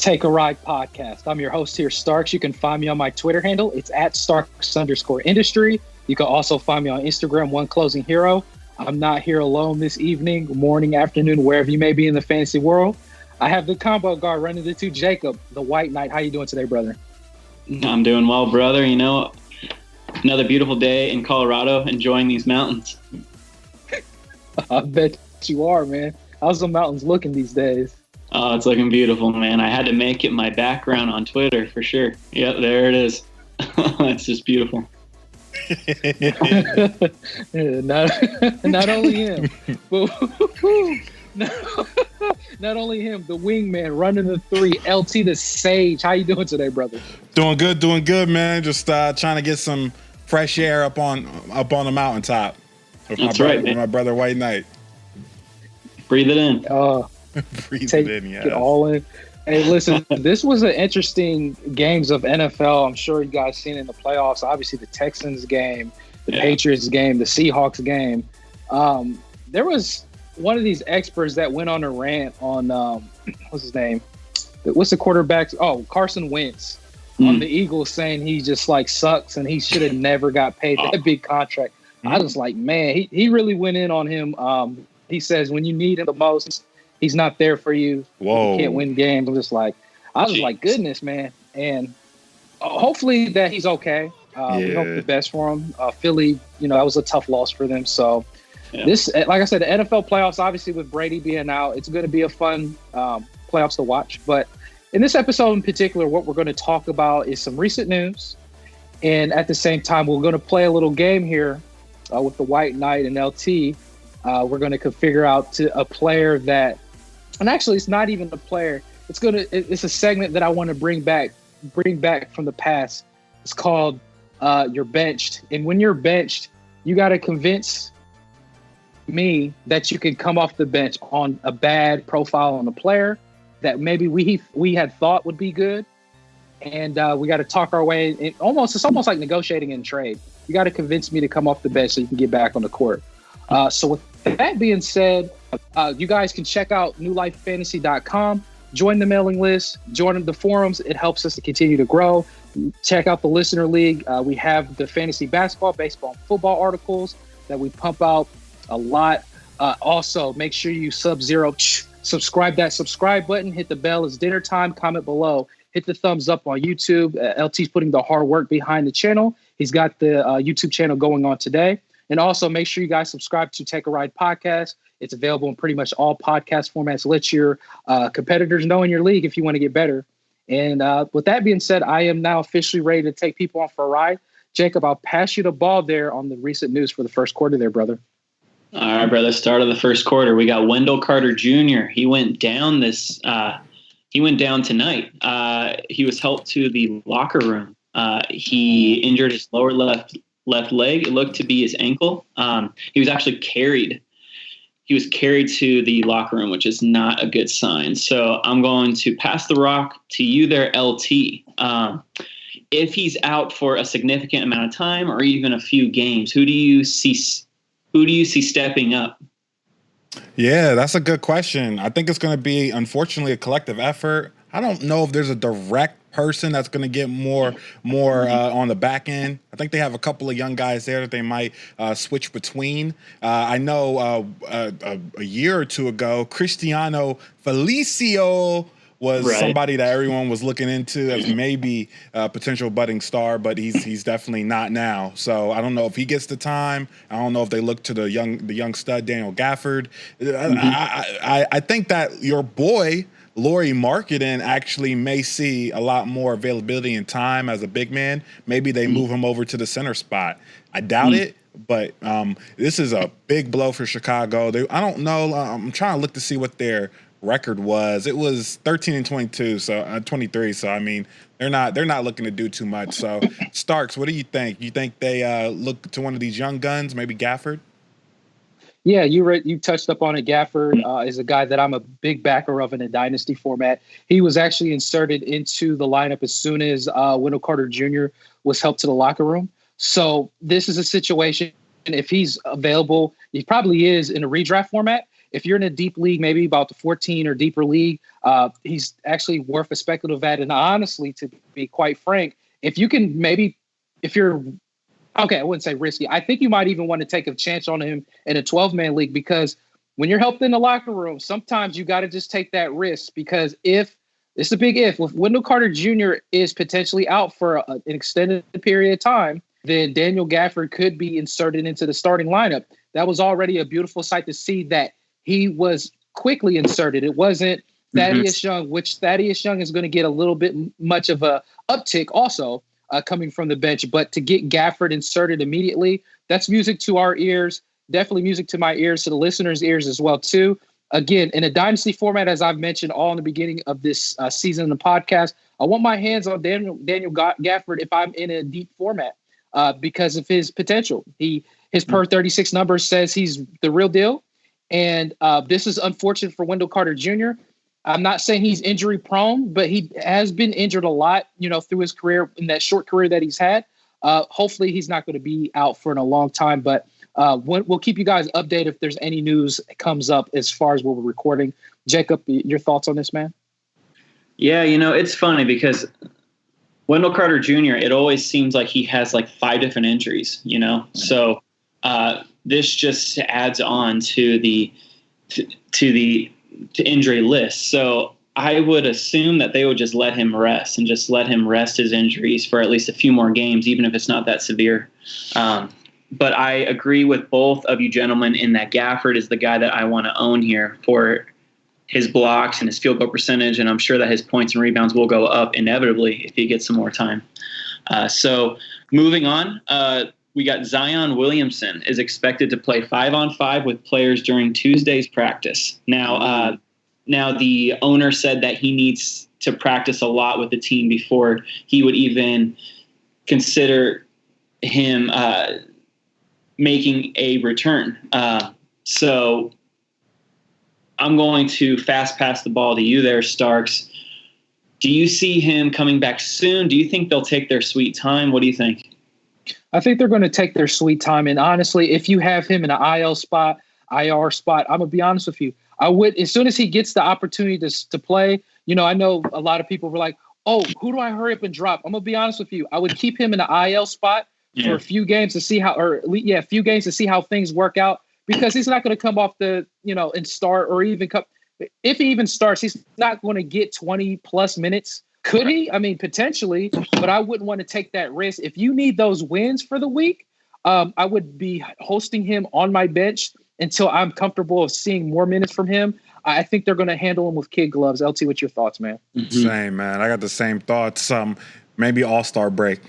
Take a Ride podcast. I'm your host here, Starks. You can find me on my Twitter handle. It's at Starks_industry. You can also find me on Instagram, One Closing Hero. I'm not here alone this evening, morning, afternoon, wherever you may be in the fantasy world. I have the combo guard running the two, Jacob, the White Knight. How you doing today, brother? I'm doing well, brother. You know, another beautiful day in Colorado, enjoying these mountains. I bet you are, man. How's the mountains looking these days? Oh, it's looking beautiful, man. I had to make it my background on Twitter for sure. Yep, there it is. It's just beautiful. not only him, but not only him, the wingman running the three, LT the Sage. How you doing today, brother? Doing good, man. Just trying to get some fresh air up on the mountaintop with my brother White Knight. Breathe it in. Breathe Take it in, yeah. It all in. Hey, listen, this was an interesting games of NFL. I'm sure you guys seen in the playoffs. Obviously, the Texans game, the Patriots game, the Seahawks game. There was one of these experts that went on a rant on what's his name? What's the quarterback? Oh, Carson Wentz on the Eagles, saying he just like sucks and he should have never got paid that big contract. I was like, man, he really went in on him. He says when you need him the most, he's not there for you. Whoa. You can't win games. I was like, goodness, man. And hopefully that he's okay. We hope the best for him. Philly, that was a tough loss for them. So this, like I said, the NFL playoffs, obviously with Brady being out, it's going to be a fun playoffs to watch. But in this episode in particular, what we're going to talk about is some recent news. And at the same time, we're going to play a little game here with the White Knight and LT. We're going to figure out a player that, and actually it's not even a player. It's a segment that I want to bring back from the past. It's called You're Benched. And when you're benched, you got to convince me that you can come off the bench on a bad profile on a player that maybe we had thought would be good. And we got to talk our way. It's almost like negotiating in trade. You got to convince me to come off the bench so you can get back on the court. So with that being said, you guys can check out newlifefantasy.com, join the mailing list, join the forums. It helps us to continue to grow. Check out the listener league. We have the fantasy basketball, baseball, and football articles that we pump out a lot. Also, make sure you subscribe button, hit the bell. It's dinner time. Comment below. Hit the thumbs up on YouTube. LT's putting the hard work behind the channel. He's got the YouTube channel going on today. And also make sure you guys subscribe to Take a Ride podcast. It's available in pretty much all podcast formats. Let your competitors know in your league if you want to get better. And with that being said, I am now officially ready to take people on for a ride. Jacob, I'll pass you the ball there on the recent news for the first quarter there, brother. All right, brother. Start of the first quarter. We got Wendell Carter Jr. He went down tonight. He was helped to the locker room. He injured his lower left leg. It looked to be his ankle. He was actually carried. He was carried to the locker room, which is not a good sign. So I'm going to pass the rock to you there, LT. If he's out for a significant amount of time or even a few games, who do you see stepping up? Yeah, that's a good question. I think it's going to be, unfortunately, a collective effort. I don't know if there's a direct person that's going to get more on the back end. I think they have a couple of young guys there that they might switch between. I know a year or two ago, Cristiano Felicio was somebody that everyone was looking into as maybe a potential budding star, but he's definitely not now. So I don't know if he gets the time. I don't know if they look to the young stud Daniel Gafford. I think that your boy Lauri Markkanen actually may see a lot more availability and time as a big man. Maybe they move him over to the center spot. I doubt it, but this is a big blow for Chicago. I don't know. I'm trying to look to see what their record was. It was 13-22, so 23. So I mean, they're not looking to do too much. So Starks, what do you think? You think they look to one of these young guns, maybe Gafford? Yeah, you touched up on it. Gafford is a guy that I'm a big backer of in a Dynasty format. He was actually inserted into the lineup as soon as Wendell Carter Jr. was helped to the locker room. So this is a situation, if he's available, he probably is in a redraft format. if you're in a deep league, maybe about the 14 or deeper league, he's actually worth a speculative add. And honestly, to be quite frank, if you can if you're okay, I wouldn't say risky. I think you might even want to take a chance on him in a 12-man league, because when you're helped in the locker room, sometimes you got to just take that risk, because if Wendell Carter Jr. is potentially out for an extended period of time, then Daniel Gafford could be inserted into the starting lineup. That was already a beautiful sight to see that he was quickly inserted. It wasn't Thaddeus Young, which Thaddeus Young is going to get a little bit much of a uptick also coming from the bench. But to get Gafford inserted immediately, that's music to our ears. Definitely music to my ears, to the listeners' ears as well, too. Again, in a dynasty format, as I've mentioned all in the beginning of this season of the podcast, I want my hands on Daniel Gafford if I'm in a deep format because of his potential. His per 36 number says he's the real deal. And this is unfortunate for Wendell Carter Jr. I'm not saying he's injury prone, but he has been injured a lot, through his career, in that short career that he's had. Hopefully he's not going to be out for a long time, but we'll keep you guys updated if there's any news that comes up as far as what we're recording. Jacob, your thoughts on this, man? Yeah, it's funny because Wendell Carter Jr., it always seems like he has like 5 different injuries, So this just adds on to the injury list. So I would assume that they would just let him rest his injuries for at least a few more games, even if it's not that severe. But I agree with both of you gentlemen in that Gafford is the guy that I want to own here for his blocks and his field goal percentage, and I'm sure that his points and rebounds will go up inevitably if he gets some more time. So moving on, we got Zion Williamson is expected to play 5-on-5 with players during Tuesday's practice. Now the owner said that he needs to practice a lot with the team before he would even consider him making a return. So I'm going to fast pass the ball to you there, Starks. Do you see him coming back soon? Do you think they'll take their sweet time? What do you think? I think they're going to take their sweet time. And honestly, if you have him in an IR spot, I'm going to be honest with you. I would, as soon as he gets the opportunity to play, I know a lot of people were like, oh, who do I hurry up and drop? I'm going to be honest with you. I would keep him in an IL spot for a few games to see a few games to see how things work out, because he's not going to come off and start, or even come. If he even starts, he's not going to get 20 plus minutes. Could he? I mean, potentially, but I wouldn't want to take that risk. If you need those wins for the week, I would be hosting him on my bench until I'm comfortable of seeing more minutes from him. I think they're going to handle him with kid gloves. LT, what's your thoughts, man? Same, man. I got the same thoughts. Maybe All-Star break.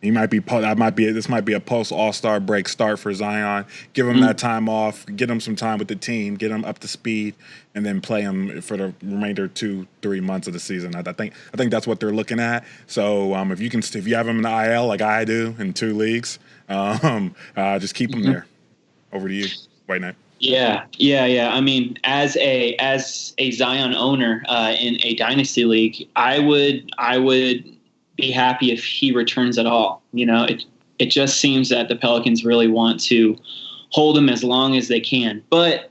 This might be a post All-Star break start for Zion. Give him that time off, get him some time with the team, get him up to speed, and then play him for the remainder 2-3 months of the season. I think that's what they're looking at. So if you have him in the IL like I do in 2 leagues, just keep him there. Over to you, White Knight. Yeah. I mean, as a Zion owner in a dynasty league, I would be happy if he returns at all. It just seems that the Pelicans really want to hold him as long as they can. But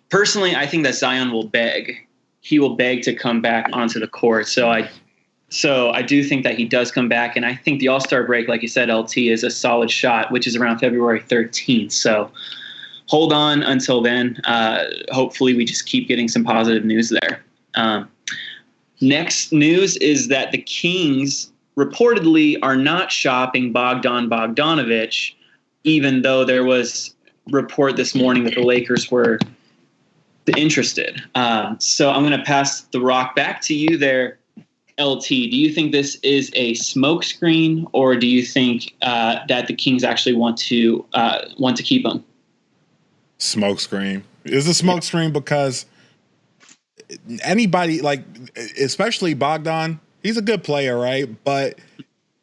personally, I think that Zion will beg. He will beg to come back onto the court. So I do think that he does come back, and I think the All-Star break, like you said, LT, is a solid shot, which is around February 13th. So hold on until then. Hopefully we just keep getting some positive news there. Next news is that the Kings reportedly are not shopping Bogdan Bogdanović, even though there was report this morning that the Lakers were interested. So I'm going to pass the rock back to you there, LT. Do you think this is a smokescreen, or do you think that the Kings actually want to keep him? Smokescreen. It's a smokescreen because anybody, like, especially Bogdan, he's a good player, right? But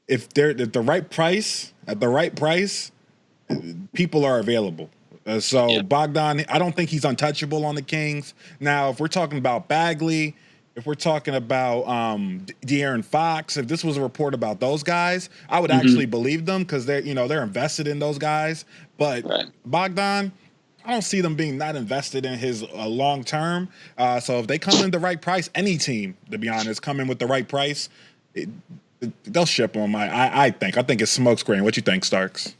if they're at the right price, people are available. Bogdan, I don't think he's untouchable on the Kings. Now, if we're talking about Bagley, if we're talking about De'Aaron Fox, if this was a report about those guys, I would actually believe them because they're invested in those guys. But Bogdan, I don't see them being not invested in his long term. So if they come in the right price, any team, to be honest, come in with the right price, they'll ship him. I think it's smokescreen. What you think, Starks?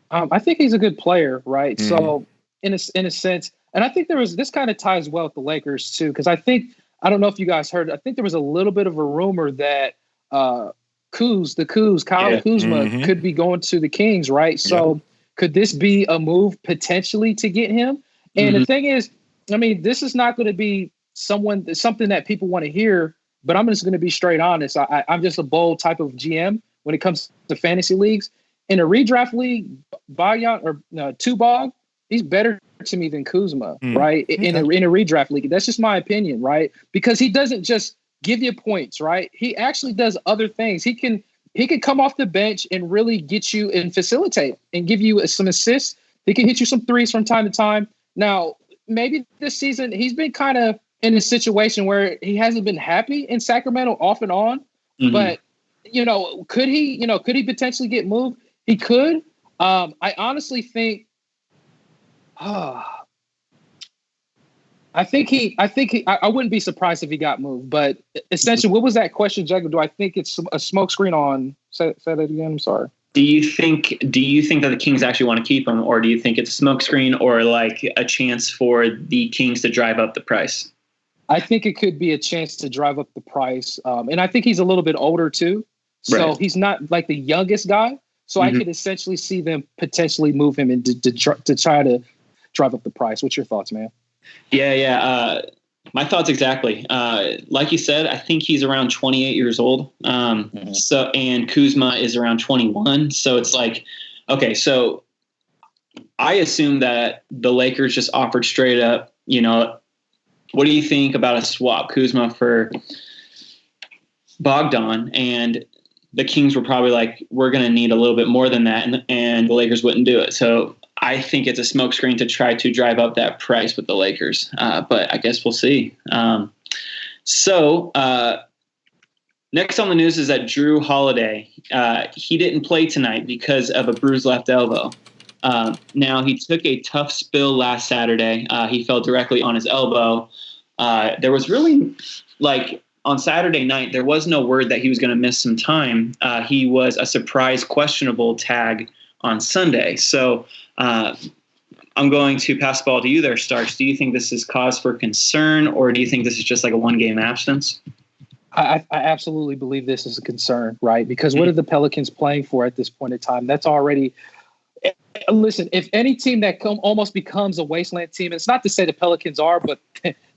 I think he's a good player, right? Mm-hmm. So in a sense, and I think this kind of ties well with the Lakers too, because I don't know if you guys heard, I think there was a little bit of a rumor that Kyle Kuzma mm-hmm. could be going to the Kings, right? So could this be a move potentially to get him? And mm-hmm. the thing is, I mean, this is not going to be something that people want to hear, but I'm just going to be straight honest. I'm just a bold type of GM when it comes to fantasy leagues. In a redraft league, Tubog, he's better to me than Kuzma, right? In a redraft league. That's just my opinion, right? Because he doesn't just give you points, right? He actually does other things. He can come off the bench and really get you and facilitate and give you some assists. He can hit you some threes from time to time. Now, maybe this season he's been kind of in a situation where he hasn't been happy in Sacramento off and on, but could he potentially get moved? He could. I honestly think. I wouldn't be surprised if he got moved. But essentially, what was that question, Jacob? Do I think it's a smokescreen on? Say that again. I'm sorry. Do you think that the Kings actually want to keep him, or do you think it's a smokescreen, or like a chance for the Kings to drive up the price? I think it could be a chance to drive up the price, and I think he's a little bit older too, so he's not like the youngest guy. So I could essentially see them potentially move him to try to drive up the price. What's your thoughts, man? Yeah. My thoughts exactly. Like you said, I think he's around 28 years old. So and Kuzma is around 21. So it's like, okay, so I assume that the Lakers just offered straight up, what do you think about a swap, Kuzma for Bogdan? And the Kings were probably like, we're going to need a little bit more than that. And the Lakers wouldn't do it. So I think it's a smokescreen to try to drive up that price with the Lakers. But I guess we'll see. So next on the news is that Drew Holiday, he didn't play tonight because of a bruised left elbow. Now, he took a tough spill last Saturday. He fell directly on his elbow. There was really on Saturday night, there was no word that he was going to miss some time. He was a surprise questionable tag on Sunday. So I'm going to pass the ball to you there, Starks. Do you think this is cause for concern, or do you think this is just like a one-game absence? I absolutely believe this is a concern, right? Because what are the Pelicans playing for at this point in time? That's already – listen, if any team that almost becomes a wasteland team, it's not to say the Pelicans are, but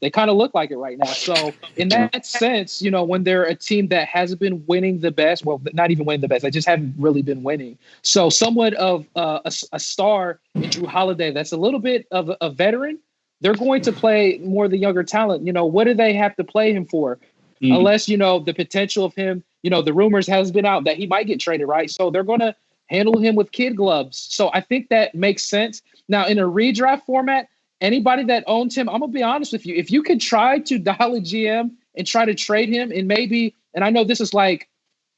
they kind of look like it right now. So in that sense, when they're a team that hasn't been winning the best, well, not even winning the best, they just haven't really been winning. So somewhat of a star in Drew Holiday, that's a little bit of a veteran. They're going to play more of the younger talent. What do they have to play him for? Unless, the potential of him, the rumors has been out that he might get traded, right? So they're going to handle him with kid gloves. So I think that makes sense. Now, in a redraft format, anybody that owns him, I'm going to be honest with you, if you could try to dial a GM and try to trade him, and I know this is like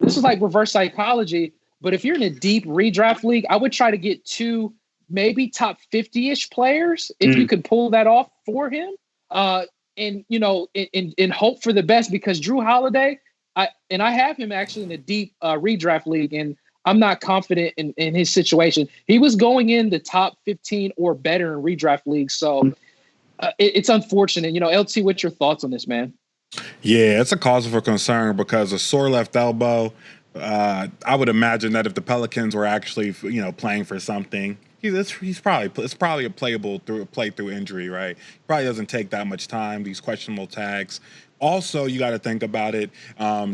reverse psychology, but if you're in a deep redraft league, I would try to get two maybe top 50-ish players if you could pull that off for him. And hope for the best, because Drew Holiday, I have him actually in a deep redraft league, and I'm not confident in his situation. He was going in the top 15 or better in redraft leagues. So it's unfortunate. LT, what's your thoughts on this, man? Yeah, it's a cause for concern because a sore left elbow, I would imagine that if the Pelicans were actually, playing for something, it's probably a play through injury, right? Probably doesn't take that much time, these questionable tags. Also, you got to think about it.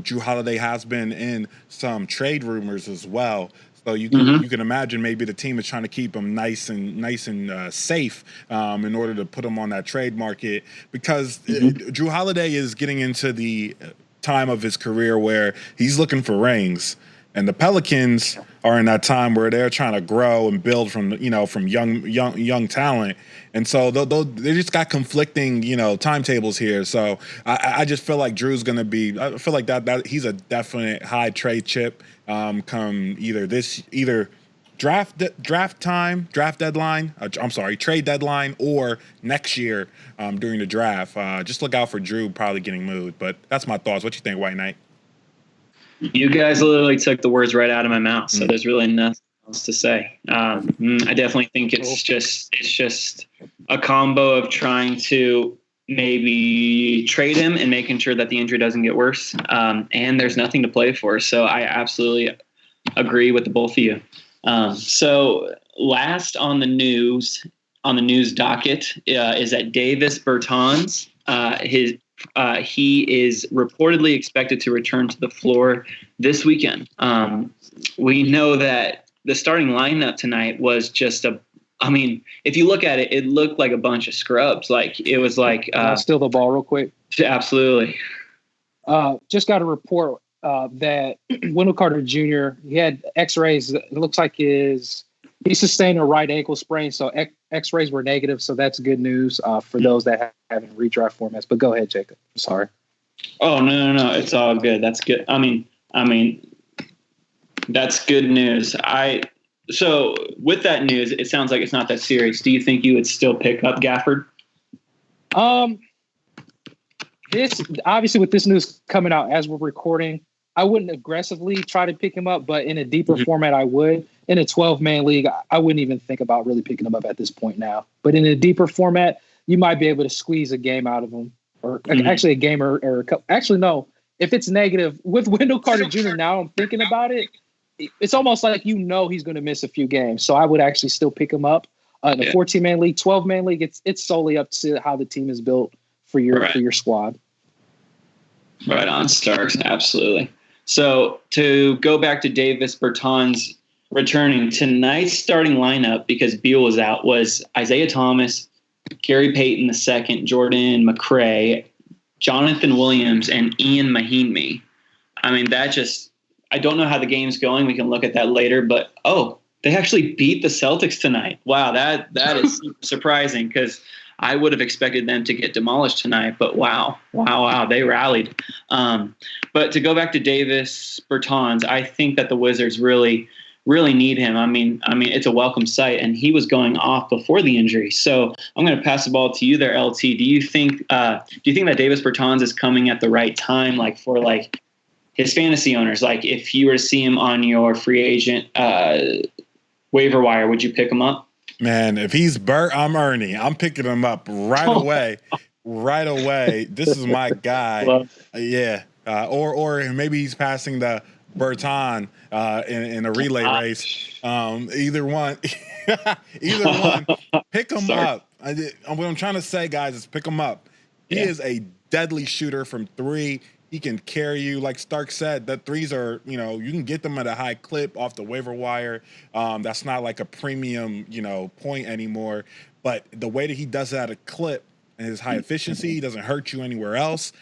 Drew Holiday has been in some trade rumors as well, so you can imagine maybe the team is trying to keep him nice and safe in order to put him on that trade market, because Drew Holiday is getting into the time of his career where he's looking for rings. And the Pelicans are in that time where they're trying to grow and build from young talent. And so they just got conflicting, timetables here. So I just feel like Drew's going to be – I feel like that he's a definite high trade chip come either Draft deadline. Trade deadline or next year during the draft. Just look out for Drew probably getting moved. But that's my thoughts. What you think, White Knight? You guys literally took the words right out of my mouth. So there's really nothing else to say. I definitely think it's just a combo of trying to maybe trade him and making sure that the injury doesn't get worse. And there's nothing to play for. So I absolutely agree with the both of you. So last on the news docket is that Davis Bertans. He is reportedly expected to return to the floor this weekend. We know that the starting lineup tonight was just if you look at it, it looked like a bunch of scrubs. Like it was like Can I steal the ball real quick? Absolutely. Just got a report that Wendell Carter Jr. he had X-rays. It looks like he sustained a right ankle sprain, so X-rays were negative. So that's good news for those that have in redraft formats. But go ahead, Jacob. I'm sorry. Oh no, it's all good. That's good. I mean, that's good news. So with that news, it sounds like it's not that serious. Do you think you would still pick up Gafford? This obviously with this news coming out as we're recording, I wouldn't aggressively try to pick him up, but in a deeper format, I would. In a 12-man league, I wouldn't even think about really picking him up at this point now. But in a deeper format, you might be able to squeeze a game out of him, or actually a game or a couple. Actually, no. If it's negative with Wendell Carter Jr. Now I'm thinking about it. It's almost like he's going to miss a few games. So I would actually still pick him up in a 14-man league, 12-man league. It's solely up to how the team is built for your squad. Right on, Starks. Absolutely. So to go back to Davis Bertans returning, tonight's starting lineup, because Beal was out, was Isaiah Thomas, Gary Payton II, Jordan McRae, Jonathan Williams, and Ian Mahinmi. I mean, I don't know how the game's going. We can look at that later, but they actually beat the Celtics tonight. Wow, that is surprising because I would have expected them to get demolished tonight, but wow, they rallied. But to go back to Davis Bertans, I think that the Wizards really, really need him. I mean, it's a welcome sight, and he was going off before the injury. So I'm going to pass the ball to you there, LT. Do you think that Davis Bertans is coming at the right time, like for like his fantasy owners? Like if you were to see him on your free agent waiver wire, would you pick him up? Man, if he's Bert, I'm Ernie. I'm picking him up right away. Right away. This is my guy. Or maybe he's passing the Bertan in a relay race. Either one. Pick him up. What I'm trying to say, guys, is pick him up. He is a deadly shooter from three. He can carry you. Like Stark said, the threes are, you can get them at a high clip off the waiver wire. That's not like a premium, point anymore. But the way that he does it at a clip and his high efficiency, he doesn't hurt you anywhere else.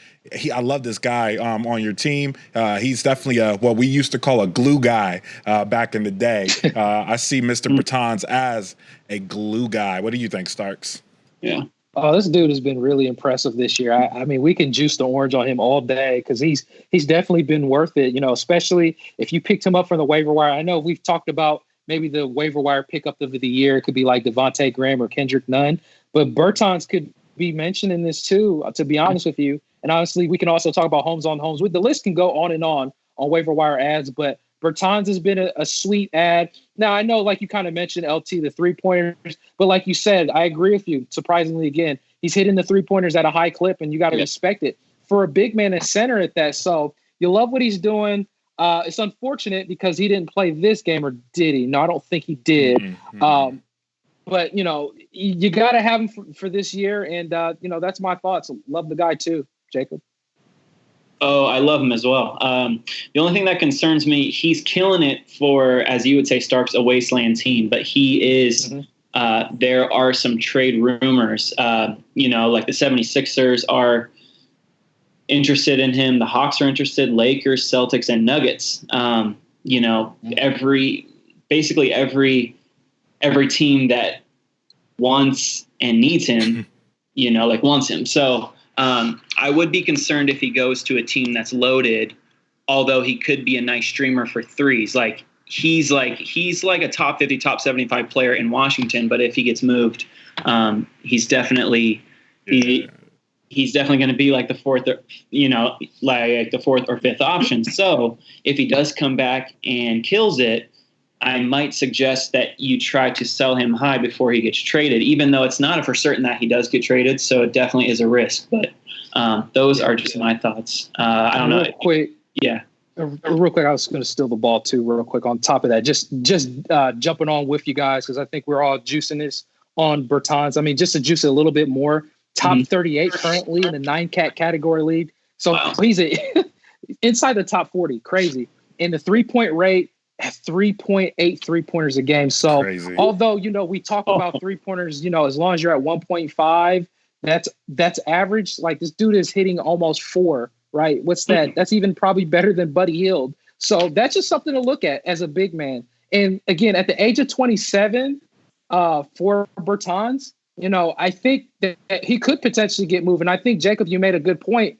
I love this guy on your team. He's definitely what we used to call a glue guy back in the day. I see Mr. Bertans as a glue guy. What do you think, Starks? Yeah. Oh, this dude has been really impressive this year. I mean, we can juice the orange on him all day because he's definitely been worth it, especially if you picked him up from the waiver wire. I know we've talked about maybe the waiver wire pickup of the year. It could be like Devontae Graham or Kendrick Nunn. But Bertans could be mentioned in this too, to be honest with you. And honestly, we can also talk about homes on homes. The list can go on and on waiver wire ads, but Bertans has been a sweet ad. Now, I know, like you kind of mentioned, LT, the three-pointers, but like you said, I agree with you. Surprisingly, again, he's hitting the three-pointers at a high clip, and you got to respect it. For a big man and center at that, so you love what he's doing. It's unfortunate because he didn't play this game, or did he? No, I don't think he did. Mm-hmm. But, you got to have him for this year, and, that's my thoughts. Love the guy too, Jacob. Oh, I love him as well. The only thing that concerns me, he's killing it for, as you would say, Starks, a wasteland team. But he is, there are some trade rumors, like the 76ers are interested in him. The Hawks are interested, Lakers, Celtics, and Nuggets. Every team that wants and needs him, wants him. So, I would be concerned if he goes to a team that's loaded, although he could be a nice streamer for threes. Like he's like a top 50, top 75 player in Washington. But if he gets moved, he's definitely he's definitely going to be like the fourth, like the fourth or fifth option. So if he does come back and kills it, I might suggest that you try to sell him high before he gets traded, even though it's not for certain that he does get traded. So it definitely is a risk. But those are just my thoughts. I don't know. Quick. Yeah. Real quick, I was going to steal the ball too, real quick on top of that. Just jumping on with you guys, because I think we're all juicing this on Bertans. I mean, just to juice it a little bit more, top 38 currently in the 9-cat category league. So he's inside the top 40. Crazy. And the 3-point rate, 3.8 3-pointers a game. So crazy. Although, we talk about 3-pointers, as long as you're at 1.5, that's average. Like, this dude is hitting almost 4, right? What's that? That's even probably better than Buddy Hield. So that's just something to look at as a big man. And again, at the age of 27, for Bertans, I think that he could potentially get moved. And I think, Jacob, you made a good point.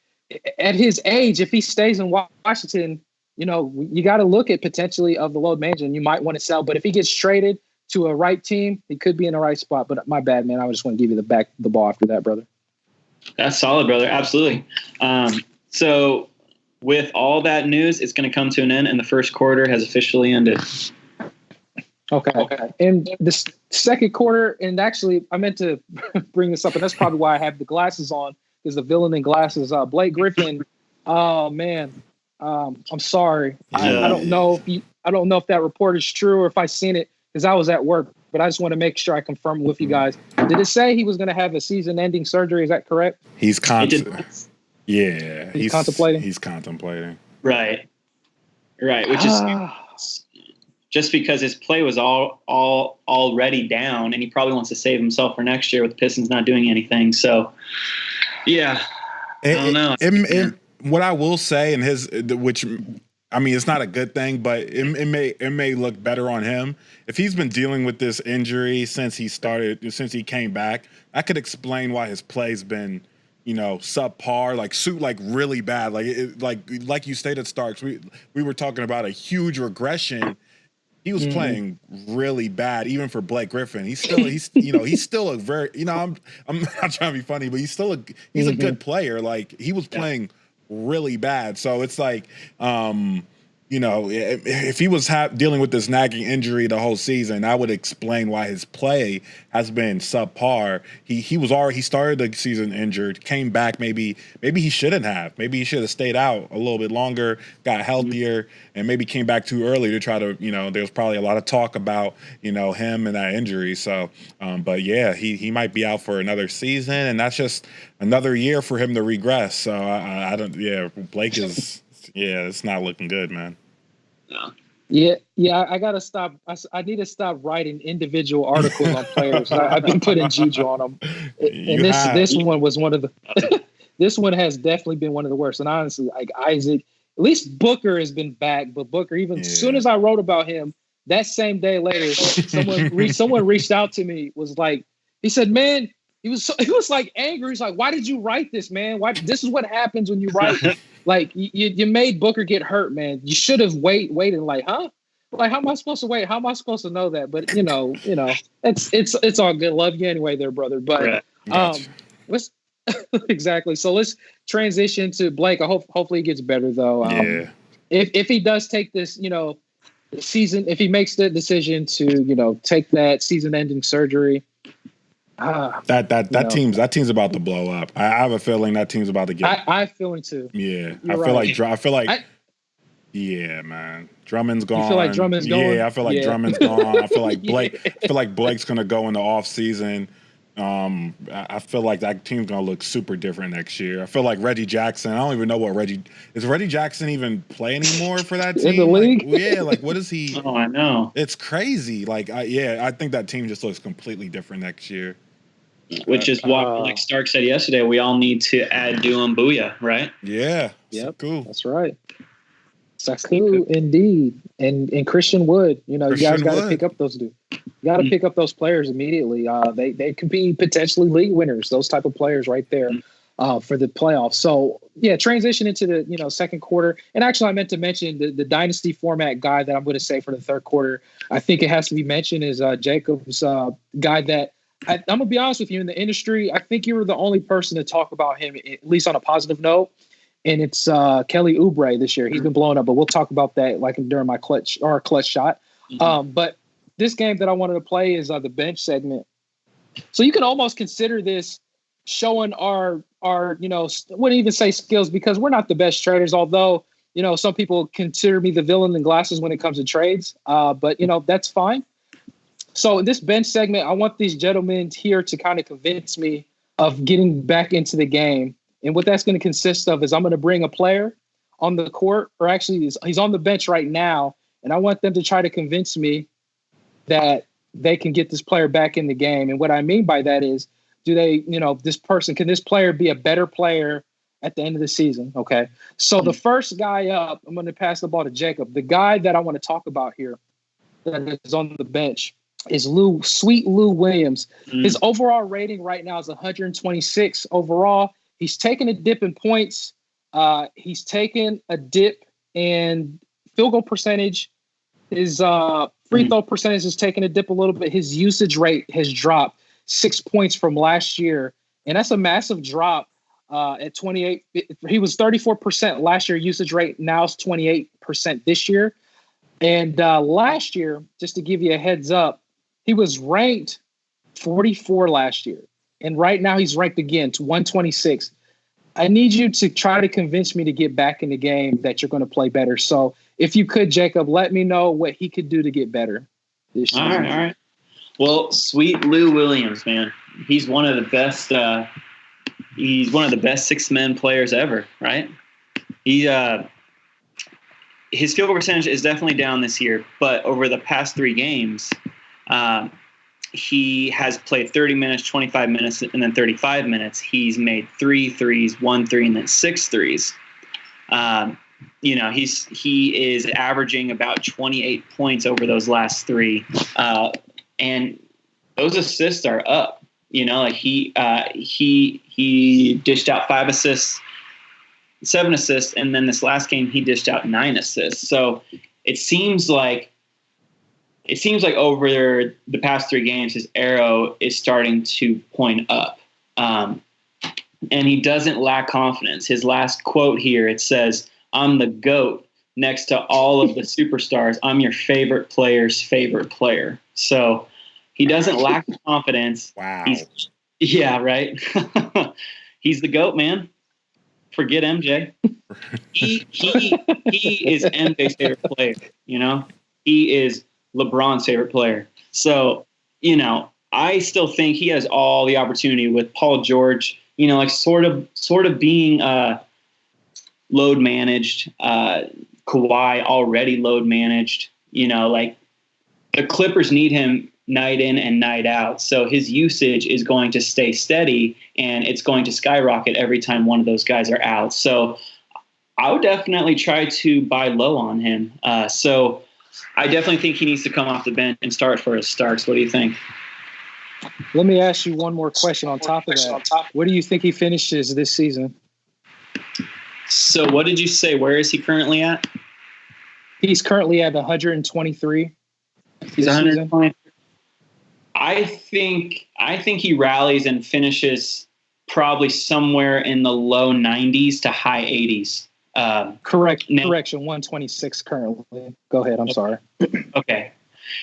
At his age, if he stays in Washington, you got to look at potentially of the load management. You might want to sell, but if he gets traded to a right team, he could be in the right spot. But my bad, man. I just want to give you the ball after that, brother. That's solid, brother. Absolutely. So with all that news, it's going to come to an end, and the first quarter has officially ended. Okay. And the second quarter, and actually I meant to bring this up, and that's probably why I have the glasses on, is the villain in glasses. Blake Griffin. Oh man. I'm sorry. I don't know if that report is true or if I seen it because I was at work, but I just want to make sure I confirm with you guys. Did it say he was going to have a season-ending surgery? Is that correct? He's contemplating. He's contemplating. Right. Which is just because his play was all already down, and he probably wants to save himself for next year with the Pistons not doing anything. So, yeah, I don't know. What I will say, which I mean, it's not a good thing, but it may look better on him if he's been dealing with this injury since he came back. I could explain why his play's been, subpar, like really bad. Like you stated, Starks. We were talking about a huge regression. He was playing really bad, even for Blake Griffin. He's still a very, I'm not trying to be funny, but he's a good player. Like, he was playing really bad. So it's like, if he was dealing with this nagging injury the whole season, I would explain why his play has been subpar. He started the season injured, came back. Maybe he shouldn't have. Maybe he should have stayed out a little bit longer, got healthier, and maybe came back too early to try to, there was probably a lot of talk about, him and that injury. So, but yeah, he might be out for another season, and that's just another year for him to regress. So I don't. Yeah, Blake is. Yeah, it's not looking good, man. No. Yeah. I gotta stop. I need to stop writing individual articles on players. I've been putting juju on them, and this one was one of the. This one has definitely been one of the worst. And honestly, like Isaac, at least Booker has been back, but Booker, as soon as I wrote about him, that same day later, someone reached out to me. Was like, he said, "Man." He was like angry. He's like, "Why did you write this, man? Why? This is what happens when you write. Like, you made Booker get hurt, man. You should have waited. Like, huh? Like, how am I supposed to wait? How am I supposed to know that? But it's all good. Love you anyway, there, brother. But let's exactly. So let's transition to Blake. Hopefully he gets better though. If he does take this, season, if he makes the decision to take that season-ending surgery. That team's about to blow up. I have a feeling that team's about to get. I have a feeling too. Yeah, I feel like. Yeah, man. Drummond's gone. You feel like Drummond's gone? Yeah, I feel like Drummond's gone. I feel like Blake. I feel like Blake's gonna go in the off season. I feel like that team's gonna look super different next year. I feel like Reggie Jackson. I don't even know what Reggie Jackson even play anymore for that team in the league. What is he? Oh, I know. It's crazy. I think that team just looks completely different next year. Which is why, like Stark said yesterday, we all need to add Doom Booyah, right? Yeah. Yep. Cool. That's right. Saku, indeed. And Christian Wood. You guys got to pick up those dudes. You got to pick up those players immediately. They could be potentially league winners, those type of players right there. for the playoffs. So yeah, transition into the second quarter. And actually, I meant to mention the Dynasty format guy that I'm going to say for the third quarter. I think it has to be mentioned is Jacob's guy that I'm going to be honest with you, in the industry, I think you were the only person to talk about him, at least on a positive note. And it's Kelly Oubre this year. He's been blowing up, but we'll talk about that like during my clutch shot. But this game that I wanted to play is the bench segment. So you can almost consider this showing our wouldn't even say skills, because we're not the best traders, although some people consider me the villain in glasses when it comes to trades, but that's fine. So in this bench segment, I want these gentlemen here to kind of convince me of getting back into the game. And what that's going to consist of is I'm going to bring a player on the court, or actually he's on the bench right now, and I want them to try to convince me that they can get this player back in the game. And what I mean by that is, can this player be a better player at the end of the season? Okay. So the first guy up, I'm going to pass the ball to Jacob. The guy that I want to talk about here that is on the bench is Lou Williams. His overall rating right now is 126 overall. He's taken a dip in points. He's taken a dip in field goal percentage. His free throw percentage has taken a dip a little bit. His usage rate has dropped 6 points from last year, and that's a massive drop at 28. He was 34% last year usage rate. Now it's 28% this year. And last year, just to give you a heads up, he was ranked 44 last year. And right now he's ranked again to 126. I need you to try to convince me to get back in the game that you're going to play better. So if you could, Jacob, let me know what he could do to get better this season. All right. Well, sweet Lou Williams, man. He's one of the best. He's one of the best six-man players ever, right? His field goal percentage is definitely down this year, but over the past 3 games, he has played 30 minutes, 25 minutes, and then 35 minutes. He's made 3 threes, 1 3, and then 6 threes. He is averaging about 28 points over those last 3, and those assists are up. He dished out 5 assists, 7 assists, and then this last game he dished out 9 assists. So it seems like over the past 3 games, his arrow is starting to point up. And he doesn't lack confidence. His last quote here, it says, "I'm the GOAT next to all of the superstars. I'm your favorite player's favorite player." So he doesn't lack confidence. Wow. Yeah, right. He's the GOAT, man. Forget MJ. He is MJ's favorite player, He is LeBron's favorite player. So, I still think he has all the opportunity with Paul George, sort of being load managed, Kawhi already load managed, the Clippers need him night in and night out. So his usage is going to stay steady, and it's going to skyrocket every time one of those guys are out. So I would definitely try to buy low on him. So I definitely think he needs to come off the bench and start for his starts. What do you think? Let me ask you one more question on top of that. Where do you think he finishes this season? So what did you say? Where is he currently at? He's currently at 123. He's 120. I think he rallies and finishes probably somewhere in the low 90s to high 80s. Correction, 126 currently. Go ahead. I'm sorry. Okay.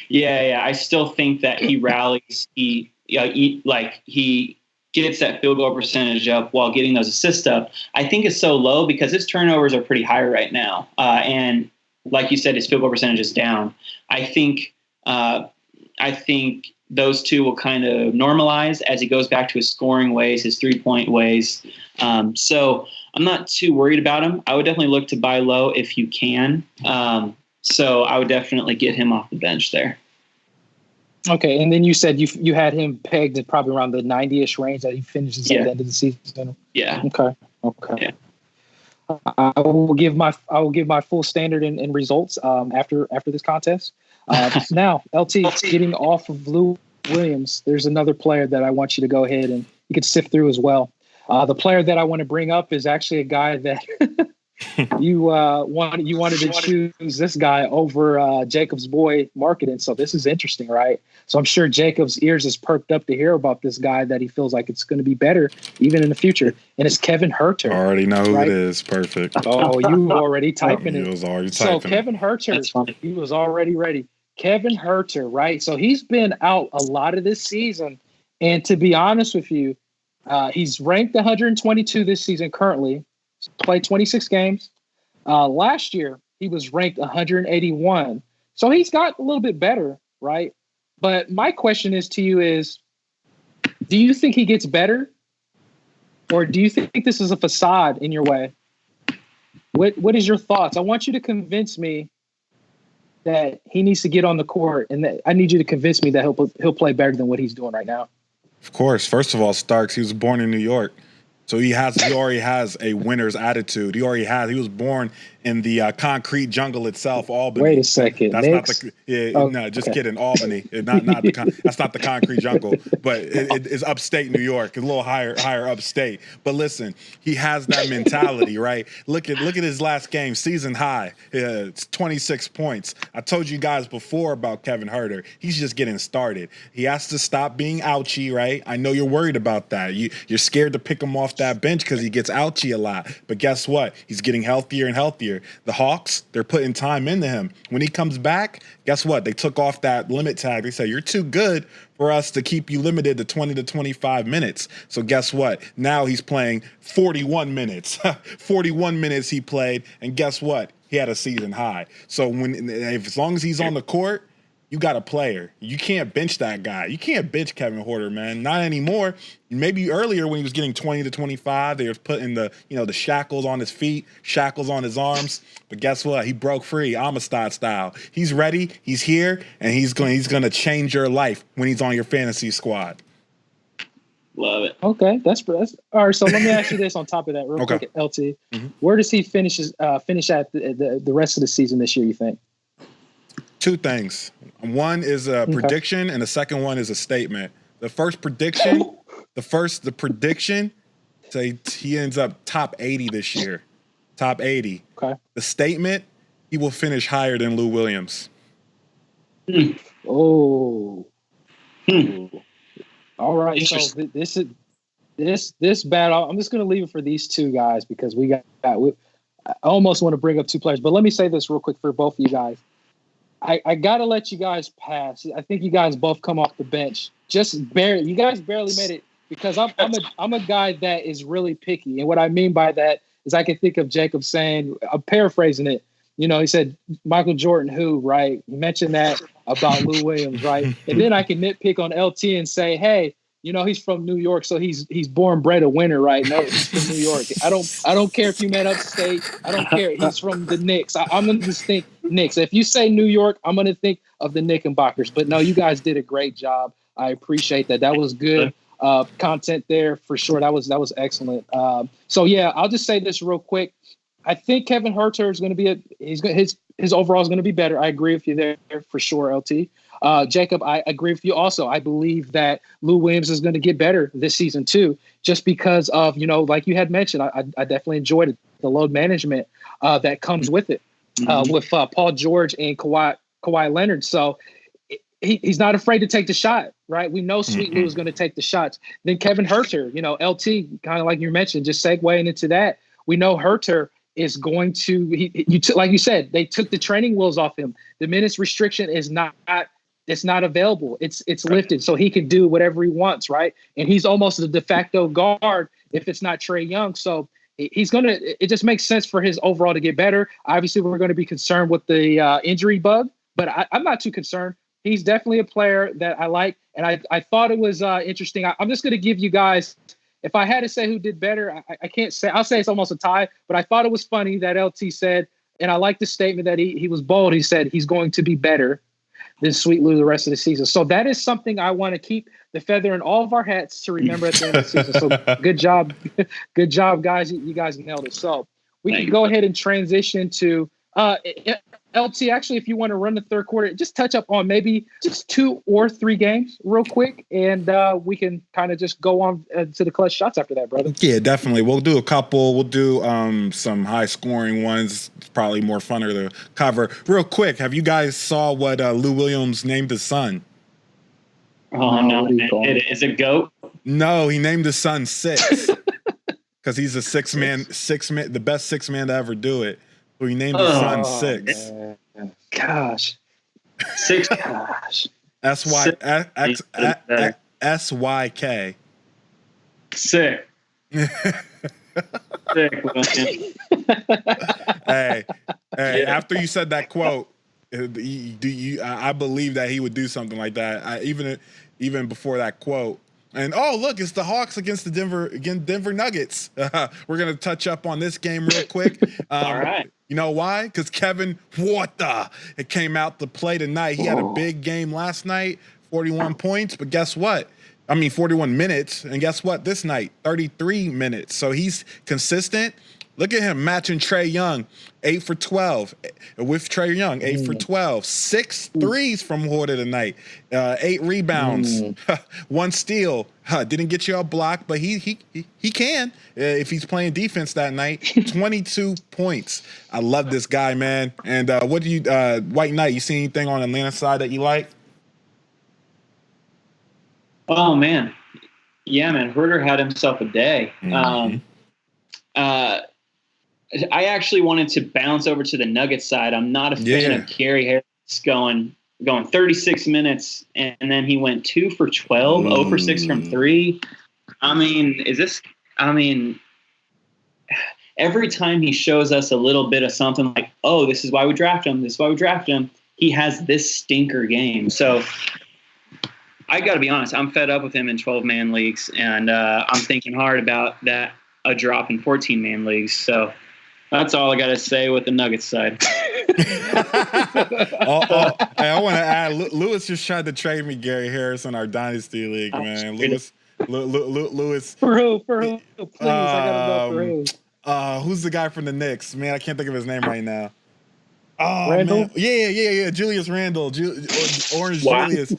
Yeah. I still think that he rallies. He gets that field goal percentage up while getting those assists up. I think it's so low because his turnovers are pretty high right now. And like you said, his field goal percentage is down. I think those two will kind of normalize as he goes back to his scoring ways, his 3-point ways. So I'm not too worried about him. I would definitely look to buy low if you can. So I would definitely get him off the bench there. Okay, and then you said you had him pegged at probably around the 90-ish range that he finishes at the end of the season. Yeah. Okay. Yeah. I will give my full standard and results after this contest. Now, LT, getting off of Lou Williams, there's another player that I want you to go ahead and you can sift through as well. The player that I want to bring up is actually a guy that you wanted to choose this guy over Jacob's boy marketing. So this is interesting, right? So I'm sure Jacob's ears is perked up to hear about this guy that he feels like it's going to be better even in the future. And it's Kevin Herter. I already know who it is. Perfect. Oh, you already typing it. He was already so typing Kevin Herter, he was already ready. Kevin Herter, right? So he's been out a lot of this season. And to be honest with you, he's ranked 122 this season currently. Played 26 games. Last year, he was ranked 181. So he's got a little bit better, right? But my question is to you is, do you think he gets better? Or do you think this is a facade in your way? What is your thoughts? I want you to convince me that he needs to get on the court, and that I need you to convince me that he'll play better than what he's doing right now. Of course. First of all, Starks, he was born in New York. So he already has a winner's attitude. He was born in the concrete jungle itself, Albany. Wait a second. That's Knicks? not the no, just kidding. Albany. Not that's not the concrete jungle, but it is upstate New York, a little higher upstate. But listen, he has that mentality, right? Look at his last game, season high. It's 26 points. I told you guys before about Kevin Herter. He's just getting started. He has to stop being ouchy, right? I know you're worried about that. You're scared to pick him off that bench because he gets ouchy a lot. But guess what? He's getting healthier and healthier. The Hawks, they're putting time into him. When he comes back, guess what? They took off that limit tag. They said, you're too good for us to keep you limited to 20 to 25 minutes. So guess what? Now he's playing 41 minutes. 41 minutes he played, and guess what? He had a season high. So as long as he's on the court, you got a player. You can't bench that guy. You can't bench Kevin Herter, man. Not anymore. Maybe earlier when he was getting 20 to 25, they were putting the shackles on his feet, shackles on his arms. But guess what? He broke free, Amistad style. He's ready. He's here, and he's going to change your life when he's on your fantasy squad. Love it. Okay, that's all right. So let me ask you this on top of that, real quick, LT. Mm-hmm. Where does he finish at the rest of the season this year? You think? Two things. One is a prediction, and the second one is a statement. The first prediction, the prediction, say he ends up top 80 this year. Top 80. Okay. The statement, he will finish higher than Lou Williams. Oh. All right. So this battle, I'm just going to leave it for these two guys because I almost want to bring up two players. But let me say this real quick for both of you guys. I got to let you guys pass. I think you guys both come off the bench. Just barely. You guys barely made it because I'm a guy that is really picky. And what I mean by that is I can think of Jacob saying, I'm paraphrasing it. He said, Michael Jordan who, right? He mentioned that about Lou Williams, right? And then I can nitpick on LT and say, hey, he's from New York, so he's born bred a winner, right? No, he's from New York. I don't care if you met upstate. I don't care. He's from the Knicks. I'm going to just think Knicks. If you say New York, I'm going to think of the Knickerbockers. But no, you guys did a great job. I appreciate that. That was good content there for sure. That was excellent. So yeah, I'll just say this real quick. I think Kevin Herter is going to be his overall is going to be better. I agree with you there for sure, LT. Jacob, I agree with you also. I believe that Lou Williams is going to get better this season too, just because of, like you had mentioned, I definitely enjoyed it, the load management that comes with it with Paul George and Kawhi Leonard. So he's not afraid to take the shot, right? We know Sweet Lou is going to take the shots. Then Kevin Herter, LT, kind of like you mentioned, just segueing into that. We know Herter is going to, like you said, they took the training wheels off him. The minutes restriction is not available. It's lifted, so he can do whatever he wants, right? And he's almost the de facto guard if it's not Trae Young. So it just makes sense for his overall to get better. Obviously, we're going to be concerned with the injury bug, but I'm not too concerned. He's definitely a player that I like, and I thought it was interesting. I'm just going to give you guys, if I had to say who did better, I can't say. I'll say it's almost a tie, but I thought it was funny that LT said, and I like the statement that he was bold. He said he's going to be better than Sweet Lou the rest of the season. So that is something I want to keep the feather in all of our hats to remember at the end of the season. So good job. Good job, guys. You guys nailed it. So we can go ahead and transition to LT, actually, if you want to run the third quarter, just touch up on maybe just 2 or 3 games real quick, and we can kind of just go on to the clutch shots after that, brother. Yeah, definitely. We'll do a couple. We'll do some high-scoring ones. It's probably more funner to cover. Real quick, have you guys saw what Lou Williams named his son? Oh, no. Is it GOAT? No, he named his son Six because he's a six-man, the best six-man to ever do it. So he named his son Six. Man. Gosh. Six. Gosh. SYK. Sick. Sick. Hey, after you said that quote, I believe that he would do something like that. Even before that quote. And look, it's the Hawks against the Denver Nuggets. We're gonna touch up on this game real quick. All right. You know why? Because Kevin Huerta, it came out to play tonight. He had a big game last night, 41 points. But guess what? 41 minutes. And guess what? This night, 33 minutes. So he's consistent. Look at him matching Trae Young, 8 for 12. With Trae Young, 8 for 12. 6 threes from Huerta tonight. 8 rebounds. 1 steal. Didn't get you a block, but he can if he's playing defense that night. 22 points. I love this guy, man. And what do you, White Knight, you see anything on Atlanta side that you like? Oh, man. Yeah, man. Huerta had himself a day. I actually wanted to bounce over to the Nuggets side. I'm not a fan of Gary Harris going 36 minutes, and then he went 2 for 12, 0 for 6 from 3. Every time he shows us a little bit of something like, oh, this is why we draft him, he has this stinker game. So I got to be honest, I'm fed up with him in 12-man leagues, and I'm thinking hard about that, a drop in 14-man leagues. So that's all I got to say with the Nuggets side. Hey, I want to add, Lewis just tried to trade me Gary Harris in our Dynasty League, man. Lewis. For who? Please, I got to know for who. Who's the guy from the Knicks? Man, I can't think of his name right now. Oh, Randall? Man. Yeah. Julius Randle. Orange Julius.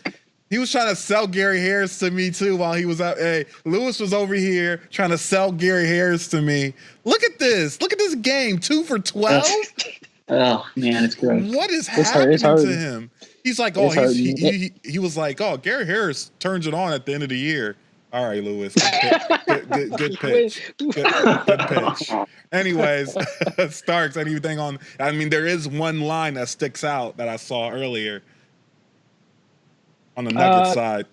He was trying to sell Gary Harris to me, too, while he was out. Hey, Lewis was over here trying to sell Gary Harris to me. Look at this. Look at this game. 2 for 12? Oh, man, it's gross. What is happening to him? He's like, he was like, oh, Gary Harris turns it on at the end of the year. All right, Lewis. Good pitch. Good pitch. Anyways, Starks, anything on – there is one line that sticks out that I saw earlier on the Nuggets side.